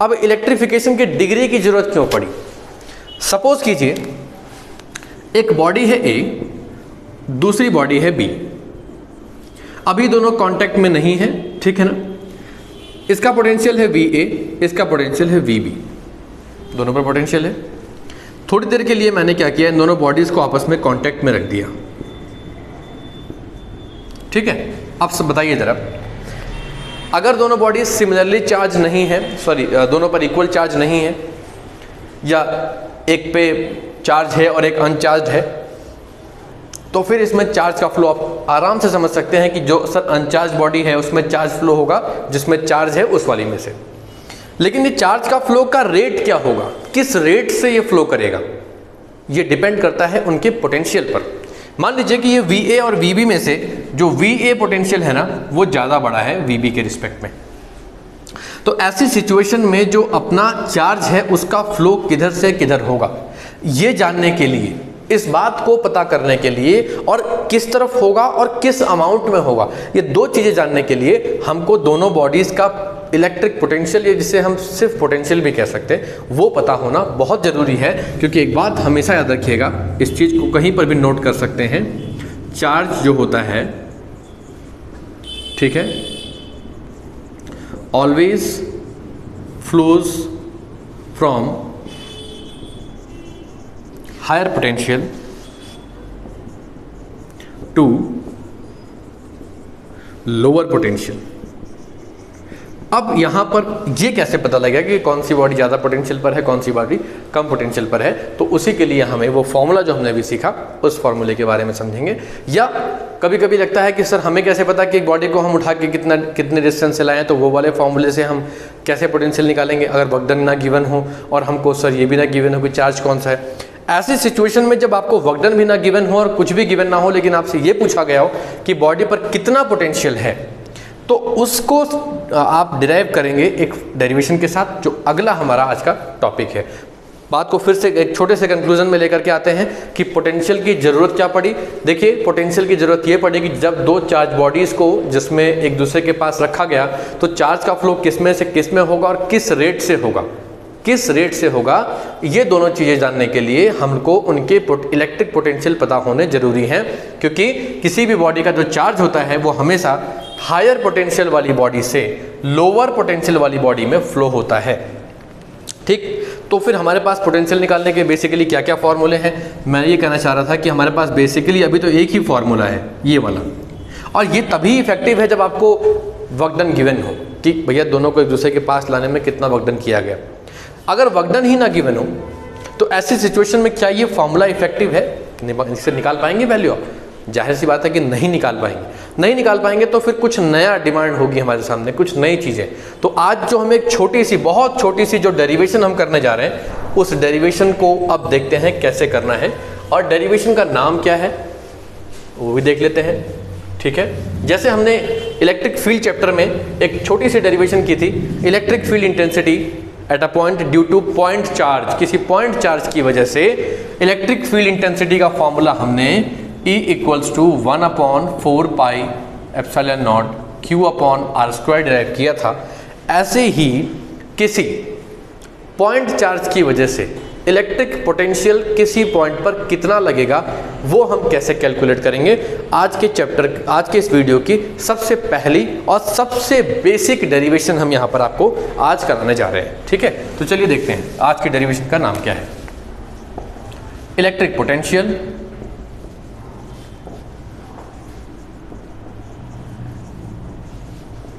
अब इलेक्ट्रिफिकेशन की डिग्री की जरूरत क्यों पड़ी? सपोज कीजिए एक बॉडी है ए, दूसरी बॉडी है बी। अभी दोनों कांटेक्ट में नहीं है, ठीक है ना? इसका पोटेंशियल है वी ए, इसका पोटेंशियल है वी बी, दोनों पर पोटेंशियल है। थोड़ी देर के लिए मैंने क्या किया, इन दोनों बॉडीज को आपस में कांटेक्ट में रख दिया। ठीक है, अब सब बताइए जरा, अगर दोनों बॉडीज सिमिलरली चार्ज नहीं है, दोनों पर इक्वल चार्ज नहीं है, या एक पे चार्ज है और एक अनचार्ज है, तो फिर इसमें चार्ज का फ्लो आप आराम से समझ सकते हैं कि जो अनचार्ज बॉडी है उसमें चार्ज फ्लो होगा, जिसमें चार्ज है उस वाली में से। लेकिन ये चार्ज का फ्लो का रेट क्या होगा, किस रेट से ये फ्लो करेगा, ये डिपेंड करता है उनके पोटेंशियल पर। मान लीजिए कि ये VA और VB में से जो VA पोटेंशियल है ना वो ज़्यादा बड़ा है VB के रिस्पेक्ट में, तो ऐसी सिचुएशन में जो अपना चार्ज है उसका फ्लो किधर से किधर होगा, ये जानने के लिए, इस बात को पता करने के लिए, और किस तरफ होगा और किस अमाउंट में होगा, ये दो चीज़ें जानने के लिए हमको दोनों बॉडीज़ का इलेक्ट्रिक पोटेंशियल, या जिसे हम सिर्फ पोटेंशियल भी कह सकते हैं, वो पता होना बहुत ज़रूरी है। क्योंकि एक बात हमेशा याद रखिएगा, इस चीज़ को कहीं पर भी नोट कर सकते हैं, चार्ज जो होता है, ठीक है, always flows from higher potential to lower potential. अब यहां पर ये कैसे पता लगेगा कि कौन सी बॉडी ज़्यादा पोटेंशियल पर है, कौन सी बॉडी कम पोटेंशियल पर है? तो उसी के लिए हमें वो फॉर्मूला जो हमने अभी सीखा उस फॉर्मूले के बारे में समझेंगे। या कभी कभी लगता है कि सर हमें कैसे पता कि एक बॉडी को हम उठा के कितने डिस्टेंस से लाएं, तो वो वाले फॉर्मूले से हम कैसे पोटेंशियल निकालेंगे अगर वर्क डन ना गिवन हो और हमको सर ये भी ना गिवन हो कि चार्ज कौन सा है। ऐसी सिचुएशन में जब आपको वर्क डन भी ना गिवन हो और कुछ भी गिवन ना हो, लेकिन आपसे ये पूछा गया हो कि बॉडी पर कितना पोटेंशियल है, तो उसको आप डिराइव करेंगे एक डेरिवेशन के साथ, जो अगला हमारा आज का टॉपिक है। बात को फिर से एक छोटे से कंक्लूजन में लेकर के आते हैं कि पोटेंशियल की ज़रूरत क्या पड़ी। देखिए, पोटेंशियल की ज़रूरत ये पड़ी कि जब दो चार्ज बॉडीज़ को जिसमें एक दूसरे के पास रखा गया, तो चार्ज का फ्लो किस में से किस में होगा और किस रेट से होगा, किस रेट से होगा, ये दोनों चीज़ें जानने के लिए हमको उनके इलेक्ट्रिक पोटेंशियल पता होने जरूरी हैं। क्योंकि किसी भी बॉडी का जो चार्ज होता है वो हमेशा हायर पोटेंशियल वाली बॉडी से लोअर पोटेंशियल वाली बॉडी में फ्लो होता है। ठीक, तो फिर हमारे पास पोटेंशियल निकालने के बेसिकली क्या क्या फॉर्मूले हैं? मैं ये कहना चाह रहा था कि हमारे पास बेसिकली अभी तो एक ही फॉर्मूला है, ये वाला, और ये तभी इफेक्टिव है जब आपको वर्क डन गिवन हो कि भैया दोनों को एक दूसरे के पास लाने में कितना वर्क डन किया गया। अगर वर्क डन ही ना गिवन हो तो ऐसी सिचुएशन में क्या ये फॉर्मूला इफेक्टिव है? इससे निकाल पाएंगे वैल्यू आप? जाहिर सी बात है कि नहीं निकाल पाएंगे। नहीं निकाल पाएंगे तो फिर कुछ नया डिमांड होगी हमारे सामने, कुछ नई चीज़ें। तो आज जो हम एक छोटी सी, बहुत छोटी सी जो डेरिवेशन हम करने जा रहे हैं, उस डेरिवेशन को अब देखते हैं कैसे करना है, और डेरिवेशन का नाम क्या है वो भी देख लेते हैं। ठीक है, जैसे हमने इलेक्ट्रिक फील्ड चैप्टर में एक छोटी सी डेरिवेशन की थी, electric field intensity at a point due to point charge, किसी पॉइंट चार्ज की वजह से इलेक्ट्रिक फील्ड इंटेंसिटी का फॉर्मूला हमने E equals to 1/4 pi epsilon naught Q/r² derive किया था। ऐसे ही किसी पॉइंट चार्ज की वजह से इलेक्ट्रिक पोटेंशियल किसी पॉइंट पर कितना लगेगा वो हम कैसे कैलकुलेट करेंगे, आज के इस वीडियो की सबसे पहली और सबसे बेसिक डेरिवेशन हम यहाँ पर आपको आज कराने जा रहे हैं। ठीक है, तो चलिए देखते हैं आज की डेरिवेशन का नाम क्या है। Electric potential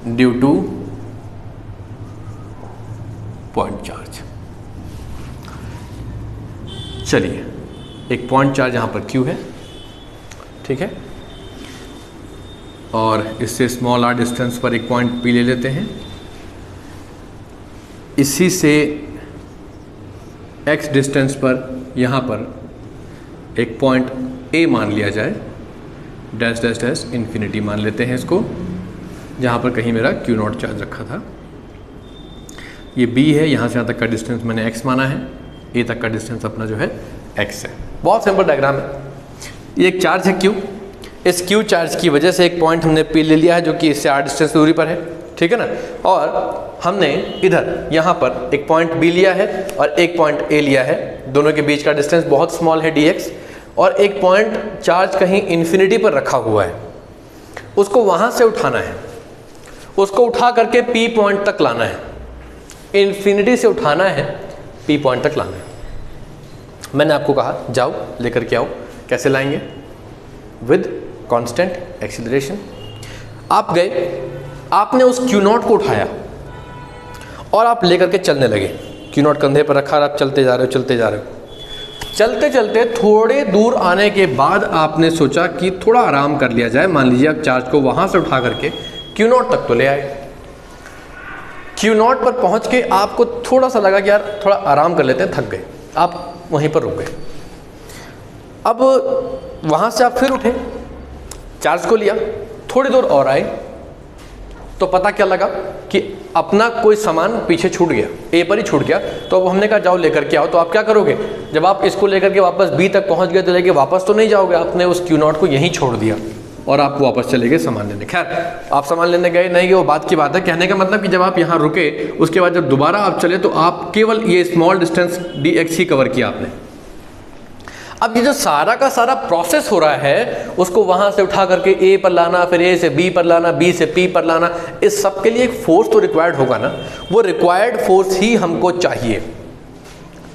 due to point charge. चलिए, एक पॉइंट चार्ज यहां पर Q है, ठीक है, और इससे स्मॉल r डिस्टेंस पर एक पॉइंट P ले लेते हैं। इसी से x डिस्टेंस पर यहां पर एक पॉइंट A मान लिया जाए, डैश डैश डैश इन्फिनिटी मान लेते हैं इसको, जहां पर कहीं मेरा Q0 चार्ज रखा था। ये B है, यहाँ से यहाँ तक का डिस्टेंस मैंने x माना है, A तक का डिस्टेंस अपना जो है x है। बहुत सिंपल डायग्राम है। ये एक चार्ज है Q, इस Q चार्ज की वजह से एक पॉइंट हमने P ले लिया है जो कि इससे r डिस्टेंस दूरी पर है, ठीक है ना, और हमने इधर यहाँ पर एक पॉइंट B लिया है और एक पॉइंट A लिया है, दोनों के बीच का डिस्टेंस बहुत स्मॉल है dx, और एक पॉइंट चार्ज कहीं इन्फिनिटी पर रखा हुआ है, उसको वहाँ से उठाना है, उसको उठा करके P पॉइंट तक लाना है, इन्फिनिटी से उठाना है, P पॉइंट तक लाना है। मैंने आपको कहा जाओ लेकर के आओ, कैसे लाएंगे? With constant acceleration. आप गए, आपने उस Q0 को उठाया और आप लेकर के चलने लगे, Q0 कंधे पर रखा और आप चलते जा रहे हो, चलते जा रहे हो। चलते चलते थोड़े दूर आने के बाद आपने सोचा कि थोड़ा आराम कर लिया जाए। मान लीजिए आप चार्ज को वहाँ से उठा करके Q0 तक तो ले आए। Q0 पर पहुंच के आपको थोड़ा सा लगा कि यार थोड़ा आराम कर लेते हैं, थक गए, आप वहीं पर रुक गए। अब वहाँ से आप फिर उठे, चार्ज को लिया, थोड़ी दूर और आए, तो पता क्या लगा कि अपना कोई सामान पीछे छूट गया, A पर ही छूट गया। तो अब हमने कहा जाओ लेकर के आओ। तो आप क्या करोगे? जब आप इसको लेकर के वापस B तक पहुँच गए तो लेके वापस तो नहीं जाओगे, आपने उस Q0 को यहीं छोड़ दिया और आप वापस चले गए सामान लेने। खैर, आप सामान लेने गए नहीं गए वो बात की बात है। कहने का मतलब कि जब आप यहाँ रुके, उसके बाद जब दोबारा आप चले तो आप केवल ये स्मॉल डिस्टेंस dx ही कवर किया आपने। अब ये जो सारा का सारा प्रोसेस हो रहा है, उसको वहाँ से उठा करके A पर लाना, फिर A से B पर लाना, B से P पर लाना, इस सब के लिए एक फोर्स तो रिक्वायर्ड होगा ना। वो रिक्वायर्ड फोर्स ही हमको चाहिए,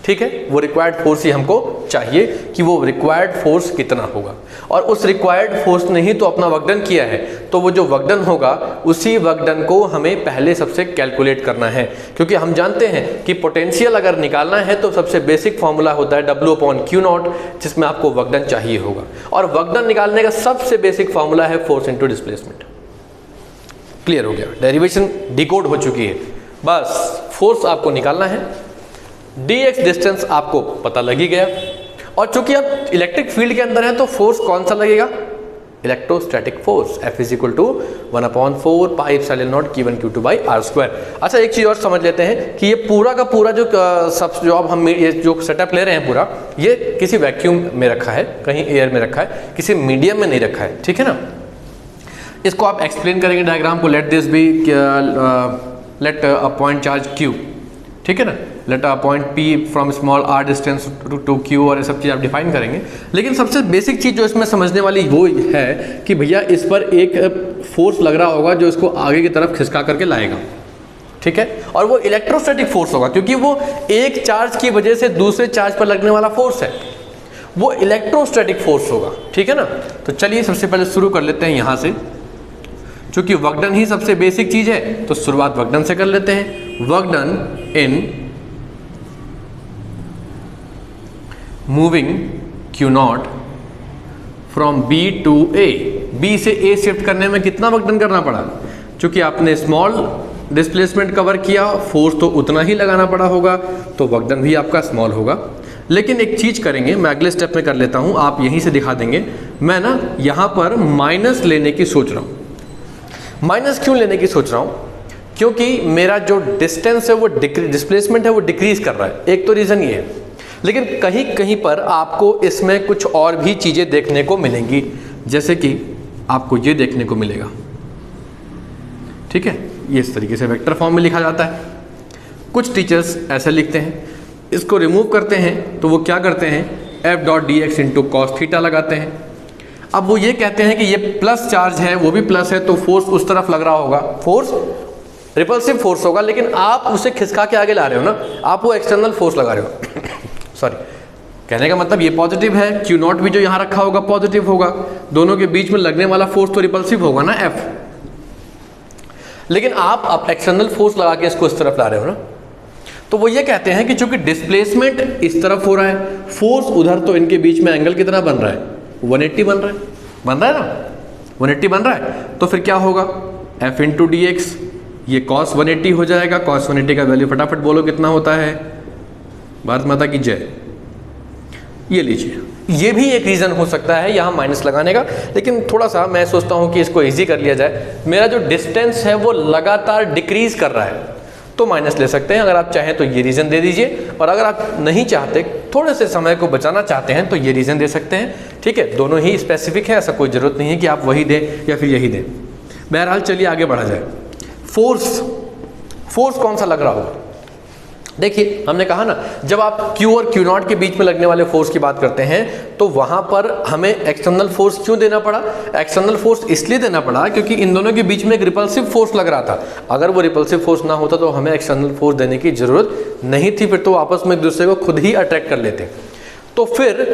ठीक है, वो रिक्वायर्ड फोर्स ही हमको चाहिए कि वो रिक्वायर्ड फोर्स कितना होगा। और उस रिक्वायर्ड फोर्स ने ही तो अपना वर्कडन किया है, तो वो जो वर्कडन होगा उसी वर्कडन को हमें पहले सबसे कैलकुलेट करना है। क्योंकि हम जानते हैं कि पोटेंशियल अगर निकालना है तो सबसे बेसिक फॉर्मूला होता है W/Q0, जिसमें आपको वर्कडन चाहिए होगा। और वर्कडन निकालने का सबसे बेसिक फॉर्मूला है फोर्स इनटू डिस्प्लेसमेंट। क्लियर हो गया? डेरिवेशन डिकोड हो चुकी है, बस फोर्स आपको निकालना है, dx डिस्टेंस आपको पता लग ही गया। और चूंकि आप इलेक्ट्रिक फील्ड के अंदर है तो फोर्स कौन सा लगेगा? Electrostatic force F = 1/4 pi epsilon not Q1Q2/r²। अच्छा, एक चीज़ और समझ लेते हैं कि ये पूरा का पूरा जो अब हम ये जो सेटअप ले रहे हैं पूरा, ये किसी वैक्यूम में रखा है, कहीं एयर में रखा है, किसी मीडियम में नहीं रखा है, ठीक है ना। इसको आप एक्सप्लेन करेंगे डायग्राम को, let this be let a point charge Q, ठीक है ना, let a point P from small r distance to Q, और ये सब चीज़ आप डिफाइन करेंगे। लेकिन सबसे बेसिक चीज़ जो इसमें समझने वाली वो है कि भैया इस पर एक फोर्स लग रहा होगा जो इसको आगे की तरफ खिसका करके लाएगा, ठीक है, और वो इलेक्ट्रोस्टैटिक फोर्स होगा, क्योंकि वो एक चार्ज की वजह से दूसरे चार्ज पर लगने वाला फोर्स है, वो इलेक्ट्रोस्टैटिक फोर्स होगा, ठीक है ना। तो चलिए सबसे पहले शुरू कर लेते हैं यहाँ से, चूंकि वर्कडन ही सबसे बेसिक चीज है तो शुरुआत वर्कडन से कर लेते हैं। Work done in moving Q0 from B to A, B से A शिफ्ट करने में कितना वर्कडन करना पड़ा? चूंकि आपने स्मॉल डिस्प्लेसमेंट कवर किया, फोर्स तो उतना ही लगाना पड़ा होगा, तो वर्कडन भी आपका स्मॉल होगा। लेकिन एक चीज करेंगे, मैं अगले स्टेप में कर लेता हूं, आप यहीं से दिखा देंगे। मैं ना यहां पर माइनस लेने की सोच रहा हूं। माइनस क्यों लेने की सोच रहा हूं? क्योंकि मेरा जो डिस्टेंस है वो डिस्प्लेसमेंट है वो डिक्रीज कर रहा है। एक तो रीज़न ये है, लेकिन कहीं कहीं पर आपको इसमें कुछ और भी चीज़ें देखने को मिलेंगी, जैसे कि आपको ये देखने को मिलेगा, ठीक है, ये इस तरीके से वेक्टर फॉर्म में लिखा जाता है। कुछ टीचर्स ऐसे लिखते हैं, इसको रिमूव करते हैं तो वो क्या करते हैं, F dot D x into cos theta लगाते हैं। अब वो ये कहते हैं कि ये प्लस चार्ज है, वो भी प्लस है, तो फोर्स उस तरफ लग रहा होगा, फोर्स रिपल्सिव फोर्स होगा, लेकिन आप उसे खिसका के आगे ला रहे हो ना, आप वो एक्सटर्नल फोर्स लगा रहे हो सॉरी, कहने का मतलब ये पॉजिटिव है, क्यू नॉट भी जो यहाँ रखा होगा पॉजिटिव होगा, दोनों के बीच में लगने वाला फोर्स तो रिपल्सिव होगा ना एफ, लेकिन आप एक्सटर्नल फोर्स लगा के इसको इस तरफ ला रहे हो ना। तो वो ये कहते हैं कि चूंकि डिस्प्लेसमेंट इस तरफ हो रहा है, फोर्स उधर, तो इनके बीच में एंगल कितना बन रहा है, 180 बन रहा है ना, 180 बन रहा है। तो फिर क्या होगा, एफ इंटू डी एक्स, ये कॉस 180 हो जाएगा। कॉस 180 का वैल्यू फटाफट बोलो कितना होता है, भारत माता की जय। ये लीजिए, ये भी एक रीज़न हो सकता है यहाँ माइनस लगाने का, लेकिन थोड़ा सा मैं सोचता हूँ कि इसको इजी कर लिया जाए। मेरा जो डिस्टेंस है वो लगातार डिक्रीज कर रहा है, तो माइनस ले सकते हैं। अगर आप चाहें तो ये रीज़न दे दीजिए, और अगर आप नहीं चाहते, थोड़े से समय को बचाना चाहते हैं, तो ये रीज़न दे सकते हैं। ठीक है, दोनों ही स्पेसिफिक है, ऐसा कोई ज़रूरत नहीं है कि आप वही दें या फिर यही दें। बहरहाल चलिए आगे बढ़ा जाए। फोर्स कौन सा लग रहा होगा, देखिए हमने कहा ना, जब आप Q और Q नॉट के बीच में लगने वाले फोर्स की बात करते हैं तो वहां पर हमें एक्सटर्नल फोर्स क्यों देना पड़ा, एक्सटर्नल फोर्स इसलिए देना पड़ा क्योंकि इन दोनों के बीच में एक रिपल्सिव फोर्स लग रहा था। अगर वो रिपल्सिव फोर्स ना होता तो हमें एक्सटर्नल फोर्स देने की जरूरत नहीं थी, फिर तो आपस में एक दूसरे को खुद ही अट्रैक्ट कर लेते। तो फिर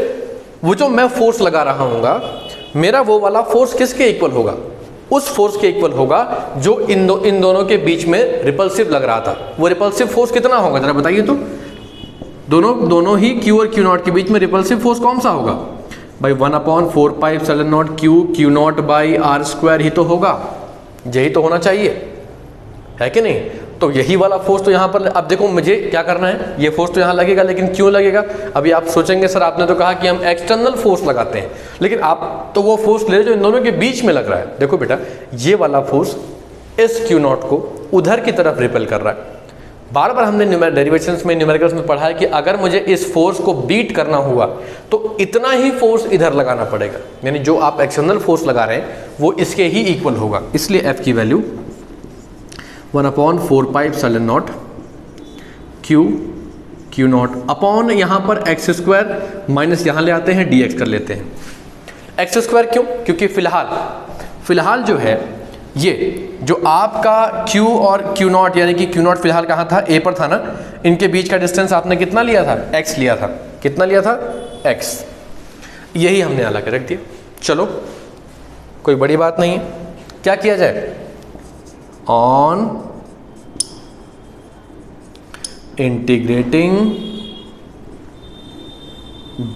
वो जो मैं फोर्स लगा रहा हूँगा, मेरा वो वाला फोर्स किसके इक्वल होगा, उस फोर्स के इक्वल होगा जो इन दोनों के बीच में रिपल्सिव लग रहा था। वो रिपल्सिव फोर्स कितना होगा जरा बताइए तो, दोनों ही Q और Q नॉट के बीच में रिपल्सिव फोर्स कौन सा होगा भाई, 1/4πε0 Q naught by R square ही तो होगा, यही तो होना चाहिए, है कि नहीं। तो यही वाला फोर्स तो यहाँ पर, अब देखो मुझे क्या करना है, ये फोर्स तो यहाँ लगेगा, लेकिन क्यों लगेगा, अभी आप सोचेंगे सर आपने तो कहा कि हम एक्सटर्नल फोर्स लगाते हैं, लेकिन आप तो वो फोर्स ले रहे जो इन दोनों के बीच में लग रहा है। देखो बेटा, ये वाला फोर्स इस Q नॉट को उधर की तरफ रिपेल कर रहा है। बार बार हमने डेरिवेशंस में, न्यूमेरिकल्स में पढ़ा है कि अगर मुझे इस फोर्स को बीट करना हुआ तो इतना ही फोर्स इधर लगाना पड़ेगा, यानी जो आप एक्सटर्नल फोर्स लगा रहे हैं वो इसके ही इक्वल होगा। इसलिए F की वैल्यू 1/4πε0 Q नॉट अपॉन यहाँ पर एक्स स्क्वायर, माइनस यहाँ ले आते हैं, dx कर लेते हैं। एक्स स्क्वायर क्यों, क्योंकि फिलहाल जो है ये जो आपका Q और Q नॉट, यानी कि Q नॉट फिलहाल कहाँ था, A पर था ना, इनके बीच का डिस्टेंस आपने कितना लिया था, x लिया था, कितना लिया था, x, यही हमने यहाँ ला के रख दिया। चलो कोई बड़ी बात नहीं है, क्या किया जाए, on integrating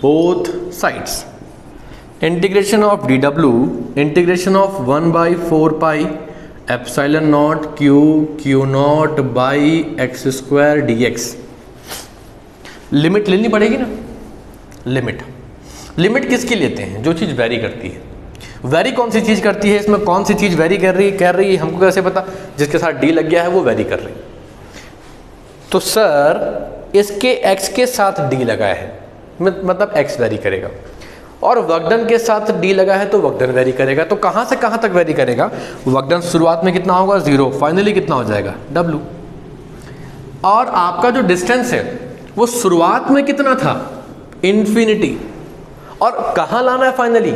both sides, integration of dw, integration of 1/4π epsilon naught Q naught by X square dx। Limit लेनी पड़ेगी ना, लिमिट किसकी लेते हैं, जो चीज़ वेरी करती है। वेरी कौन सी चीज़ करती है, इसमें कौन सी चीज़ वेरी कर रही है हमको कैसे पता, जिसके साथ d लग गया है वो वेरी कर रही है। तो सर इसके x के साथ d लगा है, मतलब x वेरी करेगा, और वर्कडन के साथ d लगा है तो वर्कडन वेरी करेगा। तो कहाँ से कहाँ तक वेरी करेगा, वर्कडन शुरुआत में कितना होगा 0, फाइनली कितना हो जाएगा w, और आपका जो डिस्टेंस है वो शुरुआत में कितना था, इन्फिनिटी, और कहाँ लाना है फाइनली,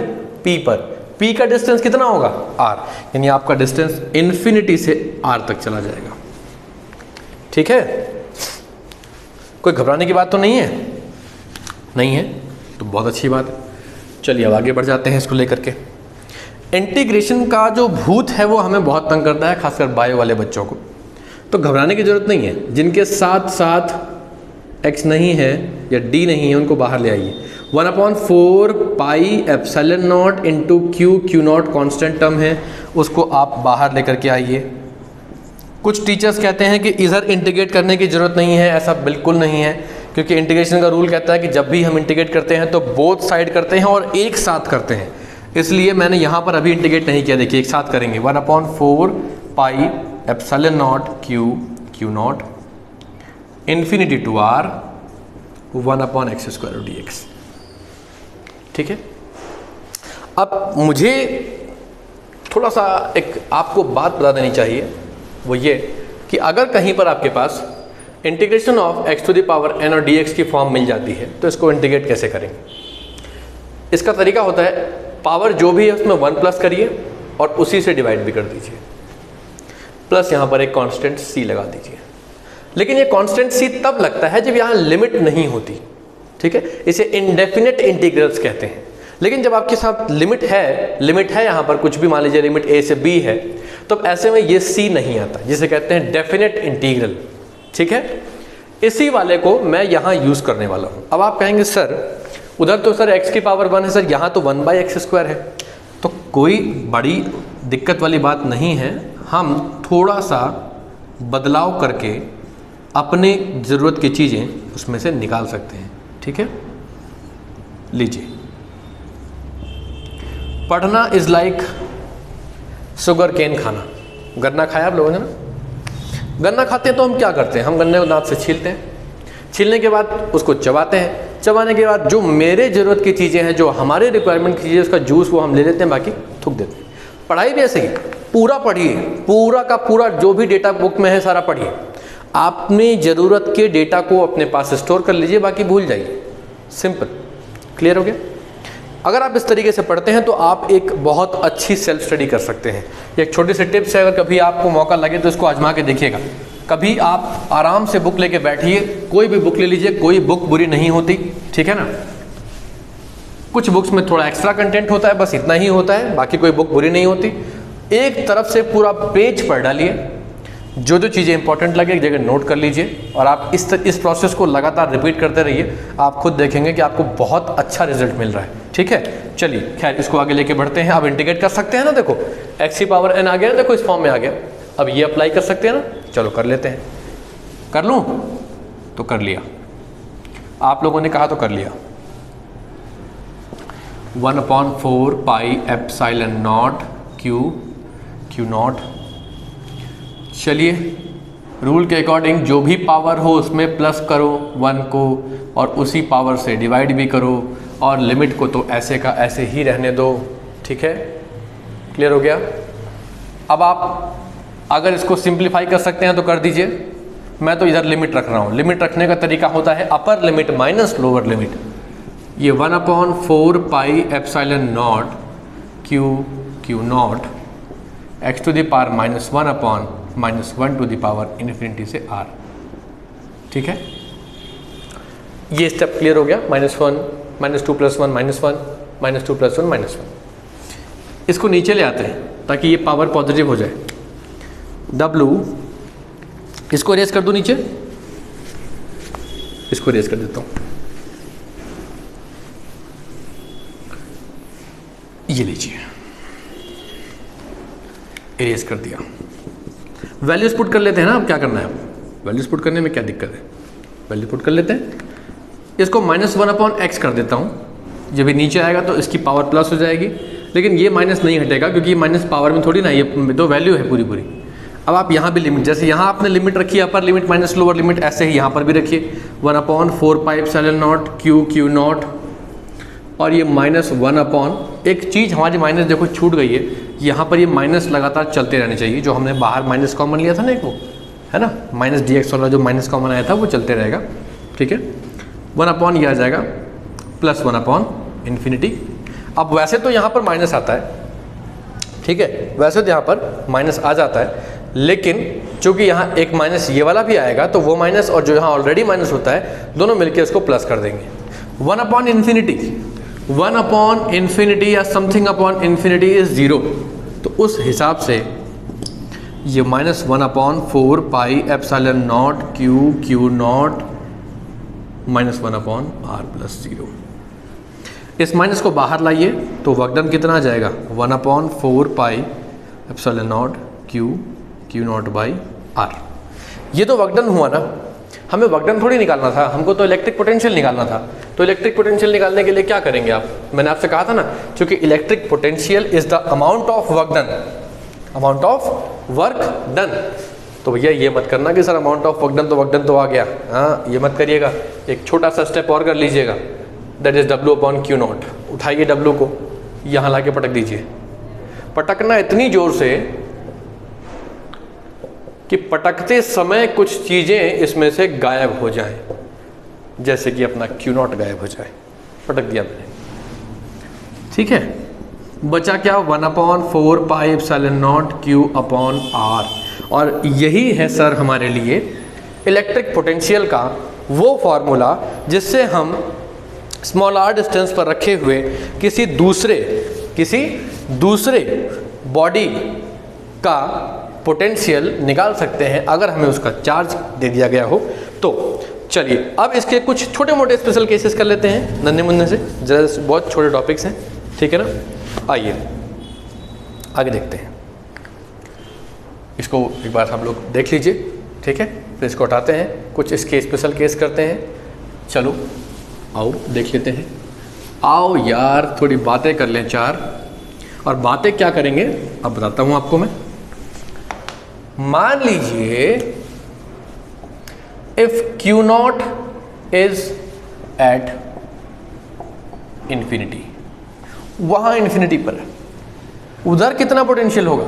p पर। p का डिस्टेंस कितना होगा r, यानी आपका डिस्टेंस इन्फिनिटी से r तक चला जाएगा। ठीक है, कोई घबराने की बात तो नहीं है, तो बहुत अच्छी बात है। चलिए अब आगे बढ़ जाते हैं इसको लेकर के। इंटीग्रेशन का जो भूत है वो हमें बहुत तंग करता है, खासकर बायो वाले बच्चों को, तो घबराने की जरूरत नहीं है। जिनके साथ साथ x नहीं है या d नहीं है उनको बाहर ले आइए। 1/4π epsilon naught into Q naught constant term है, उसको आप बाहर लेकर के आइए। कुछ टीचर्स कहते हैं कि इधर इंटीग्रेट करने की ज़रूरत नहीं है, ऐसा बिल्कुल नहीं है, क्योंकि इंटीग्रेशन का रूल कहता है कि जब भी हम इंटीग्रेट करते हैं तो बोथ साइड करते हैं और एक साथ करते हैं, इसलिए मैंने यहाँ पर अभी इंटीग्रेट नहीं किया। देखिए एक साथ करेंगे, 1/4π epsilon naught Q Q naught infinity to R 1/x² dx। ठीक है, अब मुझे थोड़ा सा एक आपको बात बता देनी चाहिए, वो ये कि अगर कहीं पर आपके पास इंटीग्रेशन ऑफ x⁴ और dx की फॉर्म मिल जाती है तो इसको इंटीग्रेट कैसे करेंगे। इसका तरीका होता है पावर जो भी है उसमें 1 प्लस करिए और उसी से डिवाइड भी कर दीजिए, प्लस यहाँ पर एक कांस्टेंट c लगा दीजिए। लेकिन ये कांस्टेंट c तब लगता है जब यहाँ लिमिट नहीं होती। ठीक है, इसे इंडेफिनिट इंटीग्रल्स कहते हैं। लेकिन जब आपके साथ लिमिट है यहाँ पर कुछ भी, मान लीजिए लिमिट a से b है, तो ऐसे में ये c नहीं आता, जिसे कहते हैं डेफिनेट इंटीग्रल। ठीक है, इसी वाले को मैं यहाँ यूज़ करने वाला हूँ। अब आप कहेंगे सर उधर तो सर x की पावर 1 है सर, यहाँ तो 1/x² है। तो कोई बड़ी दिक्कत वाली बात नहीं है, हम थोड़ा सा बदलाव करके अपने ज़रूरत की चीज़ें उसमें से निकाल सकते हैं। ठीक है, लीजिए, पढ़ना इज़ लाइक शुगर केन खाना। गन्ना खाया आप लोगों ने ना? गन्ना खाते हैं तो हम क्या करते हैं, हम गन्ने को दांत से छीलते हैं, छीलने के बाद उसको चबाते हैं, चबाने के बाद जो मेरे ज़रूरत की चीज़ें हैं, जो हमारे रिक्वायरमेंट की चीज़ें, उसका जूस वो हम ले लेते हैं, बाकी थूक देते हैं। पढ़ाई भी ऐसे ही, पूरा पढ़िए, पूरा का पूरा जो भी डेटा बुक में है सारा पढ़िए, अपनी ज़रूरत के डेटा को अपने पास स्टोर कर लीजिए, बाकी भूल जाइए। सिंपल, क्लियर हो गया। अगर आप इस तरीके से पढ़ते हैं तो आप एक बहुत अच्छी सेल्फ स्टडी कर सकते हैं। एक छोटी सी टिप्स है, अगर कभी आपको मौका लगे तो इसको आजमा के देखिएगा। कभी आप आराम से बुक लेके बैठिए, कोई भी बुक ले लीजिए, कोई बुक बुरी नहीं होती। ठीक है ना, कुछ बुक्स में थोड़ा एक्स्ट्रा कंटेंट होता है, बस इतना ही होता है, बाकी कोई बुक बुरी नहीं होती। एक तरफ से पूरा पेज पढ़ डालिए, जो जो चीज़ें इंपॉर्टेंट लगे एक जगह नोट कर लीजिए, और आप इस प्रोसेस को लगातार रिपीट करते रहिए। आप खुद देखेंगे कि आपको बहुत अच्छा रिजल्ट मिल रहा है। ठीक है, चलिए खैर इसको आगे लेके बढ़ते हैं। अब इंटीग्रेट कर सकते हैं ना, देखो x⁴n आ गया ना, देखो इस फॉर्म में आ गया। अब ये अप्लाई कर सकते हैं ना, चलो कर लेते हैं। कर लूँ तो कर लिया, आप लोगों ने कहा तो कर लिया। 1/4 pi epsilon naught Q Q not. चलिए, रूल के अकॉर्डिंग जो भी पावर हो उसमें प्लस करो 1 को, और उसी पावर से डिवाइड भी करो, और लिमिट को तो ऐसे का ऐसे ही रहने दो। ठीक है, क्लियर हो गया। अब आप अगर इसको सिंप्लीफाई कर सकते हैं तो कर दीजिए। मैं तो इधर लिमिट रख रहा हूँ। लिमिट रखने का तरीका होता है upper limit minus lower limit. ये 1/4 pi epsilon naught Q Q not x⁻⁻1 -1 से r। ठीक है, ये स्टेप क्लियर हो गया। -1 -2 + 1 -1 -2 + 1 -1। इसको नीचे ले आते हैं ताकि ये पावर पॉजिटिव हो जाए। W, इसको रेस कर दूं नीचे, इसको रेस कर देता हूं, ये लीजिए, इरेज कर दिया। वैल्यूज पुट कर लेते हैं ना। अब क्या करना है, वैल्यूज पुट करने में क्या दिक्कत है, वैल्यू पुट कर लेते हैं। इसको -1/x कर देता हूँ, जब ये नीचे आएगा तो इसकी पावर प्लस हो जाएगी, लेकिन ये माइनस नहीं हटेगा क्योंकि ये माइनस पावर में थोड़ी ना, ये तो वैल्यू है पूरी पूरी। अब आप यहाँ भी लिमिट, जैसे यहाँ आपने लिमिट रखी है upper limit minus lower limit, ऐसे ही यहाँ पर भी रखिए 1/4 pi epsilon naught Q Q not, और ये -1 एक चीज़ हमारी माइनस देखो छूट गई है, यहाँ पर ये माइनस लगातार चलते रहने चाहिए। जो हमने बाहर माइनस कॉमन लिया था ना एक, वो है ना -dx वाला जो माइनस कॉमन आया था वो चलते रहेगा। ठीक है, 1 ये आ जाएगा +1/∞। अब वैसे तो यहाँ पर माइनस आता है, ठीक है, वैसे तो यहाँ पर माइनस आ जाता है, लेकिन चूंकि यहाँ एक माइनस ये वाला भी आएगा तो वो माइनस और जो यहाँ ऑलरेडी माइनस होता है दोनों मिलके उसको प्लस कर देंगे। 1/∞ या समथिंग अपॉन इन्फिनिटी इज 0, तो उस हिसाब से ये -1/4 pi epsilon naught Q Q not -1/r + 0। इस माइनस को बाहर लाइए तो वर्कडन कितना आ जाएगा, 1/4 pi epsilon naught Q Q not by r। ये तो वर्कडन हुआ ना, हमें वर्कडन थोड़ी निकालना था, हमको तो इलेक्ट्रिक पोटेंशियल निकालना था। तो इलेक्ट्रिक पोटेंशियल निकालने के लिए क्या करेंगे आप, मैंने आपसे कहा था ना, क्योंकि electric potential is the amount of work done, amount of work done. तो भैया ये मत करना कि sir amount of work done तो आ गया, हाँ ये मत करिएगा। एक छोटा सा स्टेप और कर लीजिएगा, that is W upon Q not. उठाइए W को, यहाँ ला के पटक दीजिए। पटकना इतनी जोर से कि पटकते समय कुछ चीज़ें इसमें से गायब हो जाएं, जैसे कि अपना Q नॉट गायब हो जाए। पटक दिया मैंने, ठीक है। बचा क्या, 1/4 pi epsilon naught Q upon R। और यही है सर हमारे लिए इलेक्ट्रिक पोटेंशियल का वो फॉर्मूला जिससे हम स्मॉल r डिस्टेंस पर रखे हुए किसी दूसरे बॉडी का पोटेंशियल निकाल सकते हैं अगर हमें उसका चार्ज दे दिया गया हो तो। चलिए अब इसके कुछ छोटे मोटे स्पेशल केसेस कर लेते हैं नन्हे मुन्ने से, जरा बहुत छोटे टॉपिक्स हैं, ठीक है ना। आइए आगे देखते हैं, इसको एक बार हम लोग देख लीजिए, ठीक है। फिर इसको हटाते हैं, कुछ इसके स्पेशल केस करते हैं। चलो आओ देख लेते हैं। आओ यार थोड़ी बातें कर लें चार। और बातें क्या करेंगे अब बताता हूँ आपको मैं। मान लीजिए if Q not is at infinity, वहां इंफिनिटी पर है, उधर कितना पोटेंशियल होगा,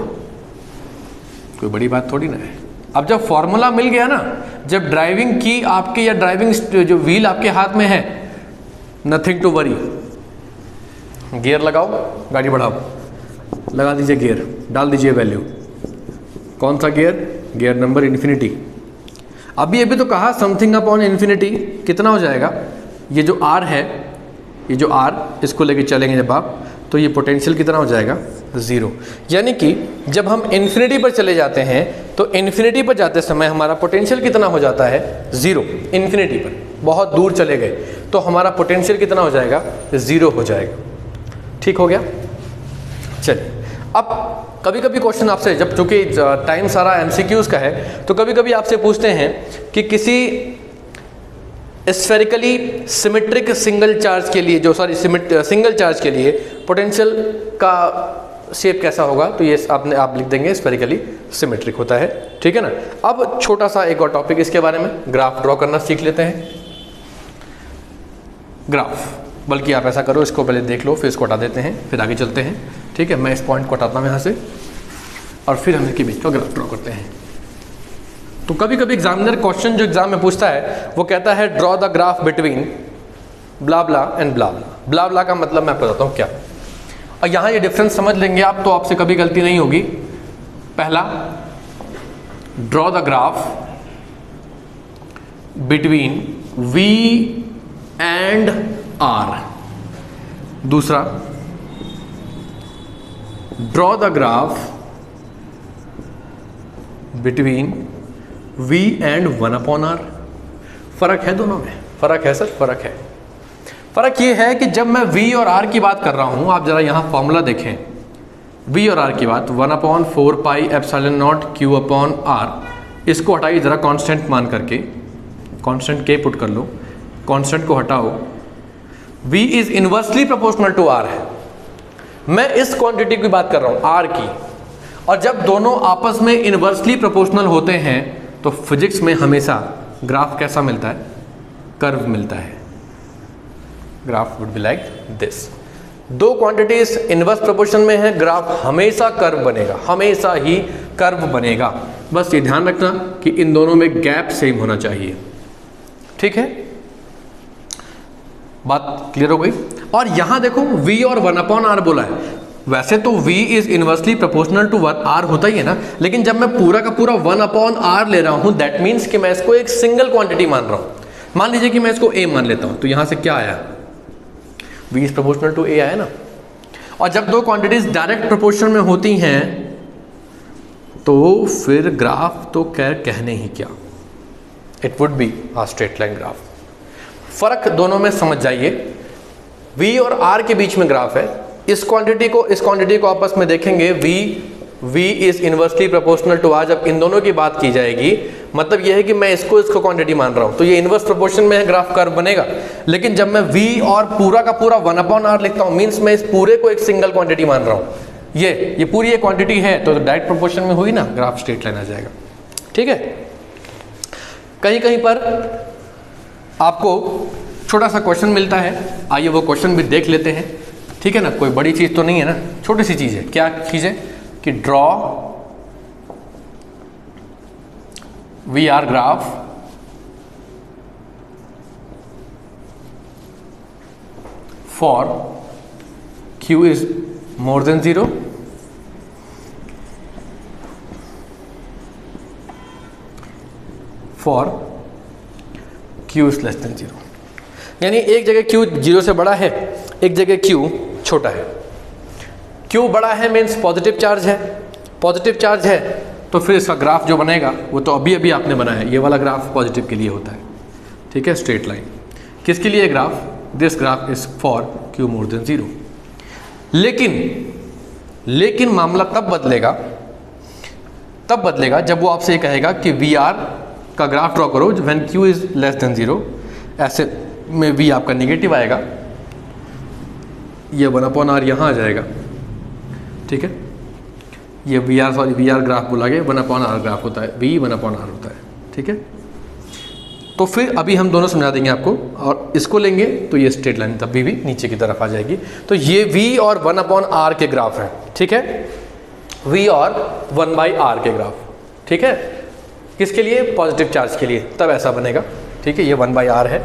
कोई बड़ी बात थोड़ी ना है। अब जब फॉर्मूला मिल गया ना, जब ड्राइविंग की आपके या ड्राइविंग जो व्हील आपके हाथ में है, नथिंग टू वरी। गियर लगाओ, गाड़ी बढ़ाओ, लगा दीजिए गियर, डाल दीजिए वैल्यू। कौन सा गियर, गियर नंबर इन्फिनिटी। अभी तो कहा समथिंग अपॉन इन्फिनिटी, कितना हो जाएगा, ये जो R है, ये जो R इसको लेके चलेंगे जब आप, तो ये पोटेंशियल कितना हो जाएगा, 0। यानी कि जब हम इन्फिनिटी पर चले जाते हैं तो इन्फिनिटी पर जाते समय हमारा पोटेंशियल कितना हो जाता है, 0। इन्फिनिटी पर बहुत दूर चले गए तो हमारा पोटेंशियल कितना हो जाएगा, 0 हो जाएगा। ठीक हो गया। चलिए अब कभी कभी क्वेश्चन आपसे, जब चूंकि टाइम सारा MCQs का है, तो कभी कभी आपसे पूछते हैं कि किसी स्फेरिकली सिमेट्रिक सिंगल चार्ज के लिए, सिंगल चार्ज के लिए पोटेंशियल का शेप कैसा होगा, तो ये आप लिख देंगे स्फेरिकली सिमेट्रिक होता है, ठीक है ना। अब छोटा सा एक और टॉपिक इसके बारे में, ग्राफ ड्रॉ करना सीख लेते हैं। ग्राफ, बल्कि आप ऐसा करो, इसको पहले देख लो, फिर इसको हटा देते हैं, फिर आगे चलते हैं, ठीक है। मैं इस पॉइंट को हटाता हूँ यहाँ से, और फिर हम इसके बीच का ग्राफ ड्रॉ करते हैं। तो कभी कभी एग्जामिनर क्वेश्चन जो एग्जाम में पूछता है वो कहता है draw the graph between blah blah and blah blah. Blah blah का मतलब मैं बताता हूँ क्या, और यहाँ ये डिफरेंस समझ लेंगे आप तो आपसे कभी गलती नहीं होगी। पहला, draw the graph between V and R। दूसरा, draw the graph between V and 1/R। फर्क है दोनों में, फर्क है सर, फर्क है। फर्क ये है कि जब मैं V और R की बात कर रहा हूं, आप जरा यहां फॉर्मूला देखें, V और R की बात 1/4 pi epsilon naught Q upon R। इसको हटाइए जरा कांस्टेंट मान करके, कांस्टेंट K पुट कर लो, कांस्टेंट को हटाओ। V is inversely proportional to R है, मैं इस क्वांटिटी की बात कर रहा हूं R की। और जब दोनों आपस में इनवर्सली प्रोपोर्शनल होते हैं तो फिजिक्स में हमेशा ग्राफ कैसा मिलता है, कर्व मिलता है। Graph would be like this. दो क्वांटिटीज इनवर्स प्रोपोर्शन में है, ग्राफ हमेशा कर्व बनेगा, हमेशा ही कर्व बनेगा। बस ये ध्यान रखना कि इन दोनों में गैप सेम होना चाहिए, ठीक है। बात क्लियर हो गई। और यहां देखो V और 1/R बोला है, वैसे तो V is inversely proportional to R होता ही है ना, लेकिन जब मैं पूरा का पूरा 1/R ले रहा हूं, दैट मीन्स कि मैं इसको एक सिंगल क्वांटिटी मान रहा हूं। मान लीजिए कि मैं इसको A मान लेता हूं, तो यहां से क्या आया, V is proportional to A आया ना। और जब दो क्वांटिटीज डायरेक्ट प्रोपोर्शन में होती हैं तो फिर ग्राफ तो कहने ही क्या, it would be a straight line graph. फर्क दोनों में समझ जाइए, V और R के बीच में ग्राफ है, इस क्वांटिटी को आपस में देखेंगे, V is inversely proportional to R। जब इन दोनों की बात की जाएगी, मतलब यह है कि मैं इसको क्वांटिटी मान रहा हूं, तो ये इनवर्स प्रोपोर्शन में है, ग्राफ कर्व बनेगा। लेकिन जब मैं V और पूरा का पूरा 1/R लिखता हूं, मींस मैं इस पूरे को एक सिंगल क्वांटिटी मान रहा हूं, ये पूरी ये क्वांटिटी है तो डायरेक्ट प्रोपोर्शन में हुई ना, ग्राफ स्ट्रेट लाइन आ जाएगा। ठीक है, कहीं कहीं पर आपको छोटा सा क्वेश्चन मिलता है, आइए वो क्वेश्चन भी देख लेते हैं। ठीक है ना, कोई बड़ी चीज़ तो नहीं है ना, छोटी सी चीज़ है। क्या चीज़ है कि draw VR graph for Q is more than 0 for Q is less than 0। यानी एक जगह Q 0 से बड़ा है, एक जगह Q छोटा है। Q बड़ा है मीन्स पॉजिटिव चार्ज है, पॉजिटिव चार्ज है तो फिर इसका ग्राफ जो बनेगा वो तो अभी अभी आपने बनाया है, ये वाला ग्राफ पॉजिटिव के लिए होता है। ठीक है, स्ट्रेट लाइन किसके लिए graph, this graph is for Q more than 0। लेकिन मामला तब बदलेगा जब वो आपसे ये कहेगा कि VR का ग्राफ ड्रॉ करो when Q is less than 0। ऐसे में V आपका नेगेटिव आएगा, ये 1/r यहाँ आ जाएगा। ठीक है, ये VR ग्राफ बोला गया, 1/r ग्राफ होता है, V 1/r होता है। ठीक है, तो फिर अभी हम दोनों समझा देंगे आपको, और इसको लेंगे तो ये स्ट्रेट लाइन तभी भी नीचे की तरफ आ जाएगी। तो ये V और 1/r के ग्राफ है। ठीक है, V और 1/r के ग्राफ। ठीक है, किसके लिए, पॉजिटिव चार्ज के लिए, तब ऐसा बनेगा। ठीक है, ये 1/r है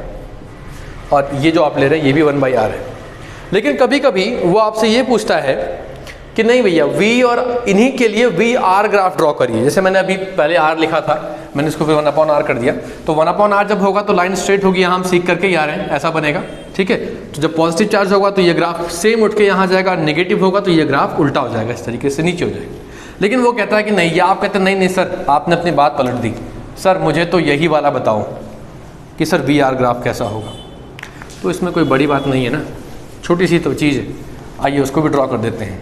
और ये जो आप ले रहे हैं ये भी 1/r है। लेकिन कभी कभी वो आपसे ये पूछता है कि नहीं भैया V और इन्हीं के लिए VR ग्राफ ड्रॉ करिए। जैसे मैंने अभी पहले R लिखा था, मैंने इसको फिर 1/r कर दिया, तो 1/r जब होगा तो लाइन स्ट्रेट होगी, यहाँ हम सीख करके ही आ रहे हैं, ऐसा बनेगा। ठीक है, तो जब पॉजिटिव चार्ज होगा तो ये ग्राफ सेम उठ के यहाँ जाएगा, नेगेटिव होगा तो ये ग्राफ उल्टा हो जाएगा, इस तरीके से नीचे हो जाएगा। लेकिन वो कहता है कि नहीं, या आप कहते हैं नहीं सर आपने अपनी बात पलट दी, सर मुझे तो यही वाला बताओ कि सर VR ग्राफ कैसा होगा। तो इसमें कोई बड़ी बात नहीं है ना, छोटी सी तो चीज़ है। आइए उसको भी ड्रॉ कर देते हैं,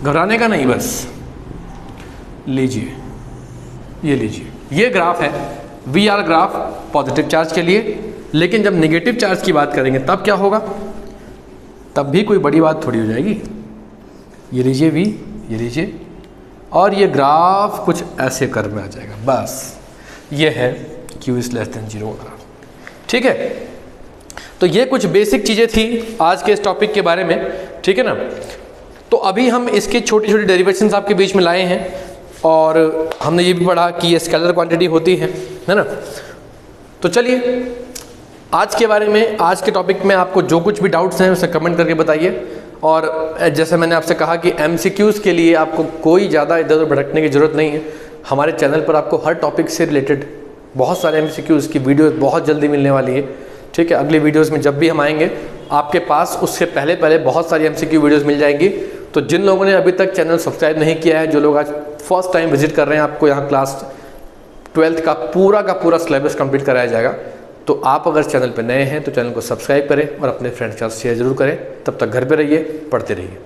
घबराने का नहीं, बस लीजिए, ये लीजिए, ये ग्राफ है VR ग्राफ पॉजिटिव चार्ज के लिए। लेकिन जब नेगेटिव चार्ज की बात करेंगे तब क्या होगा, तब भी कोई बड़ी बात थोड़ी हो जाएगी। ये लीजिए V, ये लीजिए, और ये ग्राफ कुछ ऐसे कर्व में आ जाएगा, बस ये है Q is less than 0 graph. ठीक है, तो ये कुछ बेसिक चीज़ें थी आज के इस टॉपिक के बारे में। ठीक है ना, तो अभी हम इसके छोटी छोटी डेरिवेशंस आपके बीच में लाए हैं, और हमने ये भी पढ़ा कि ये स्केलर क्वांटिटी होती है ना। तो चलिए आज के बारे में, आज के टॉपिक में आपको जो कुछ भी डाउट्स हैं उसे कमेंट करके बताइए। और जैसे मैंने आपसे कहा कि MCQs के लिए आपको कोई ज़्यादा इधर उधर भटकने की ज़रूरत नहीं है। हमारे चैनल पर आपको हर टॉपिक से रिलेटेड बहुत सारे MCQs की वीडियोस बहुत जल्दी मिलने वाली है। ठीक है, अगली वीडियोस में जब भी हम आएंगे आपके पास उससे पहले बहुत सारी MCQ वीडियोस मिल जाएंगी। तो जिन लोगों ने अभी तक चैनल सब्सक्राइब नहीं किया है, जो लोग आज फर्स्ट टाइम विजिट कर रहे हैं, आपको यहाँ क्लास 12th का पूरा सिलेबस कंप्लीट कराया जाएगा। तो आप अगर चैनल पर नए हैं तो चैनल को सब्सक्राइब करें और अपने फ्रेंड्स के साथ शेयर जरूर करें। तब तक घर पे रहिए, पढ़ते रहिए।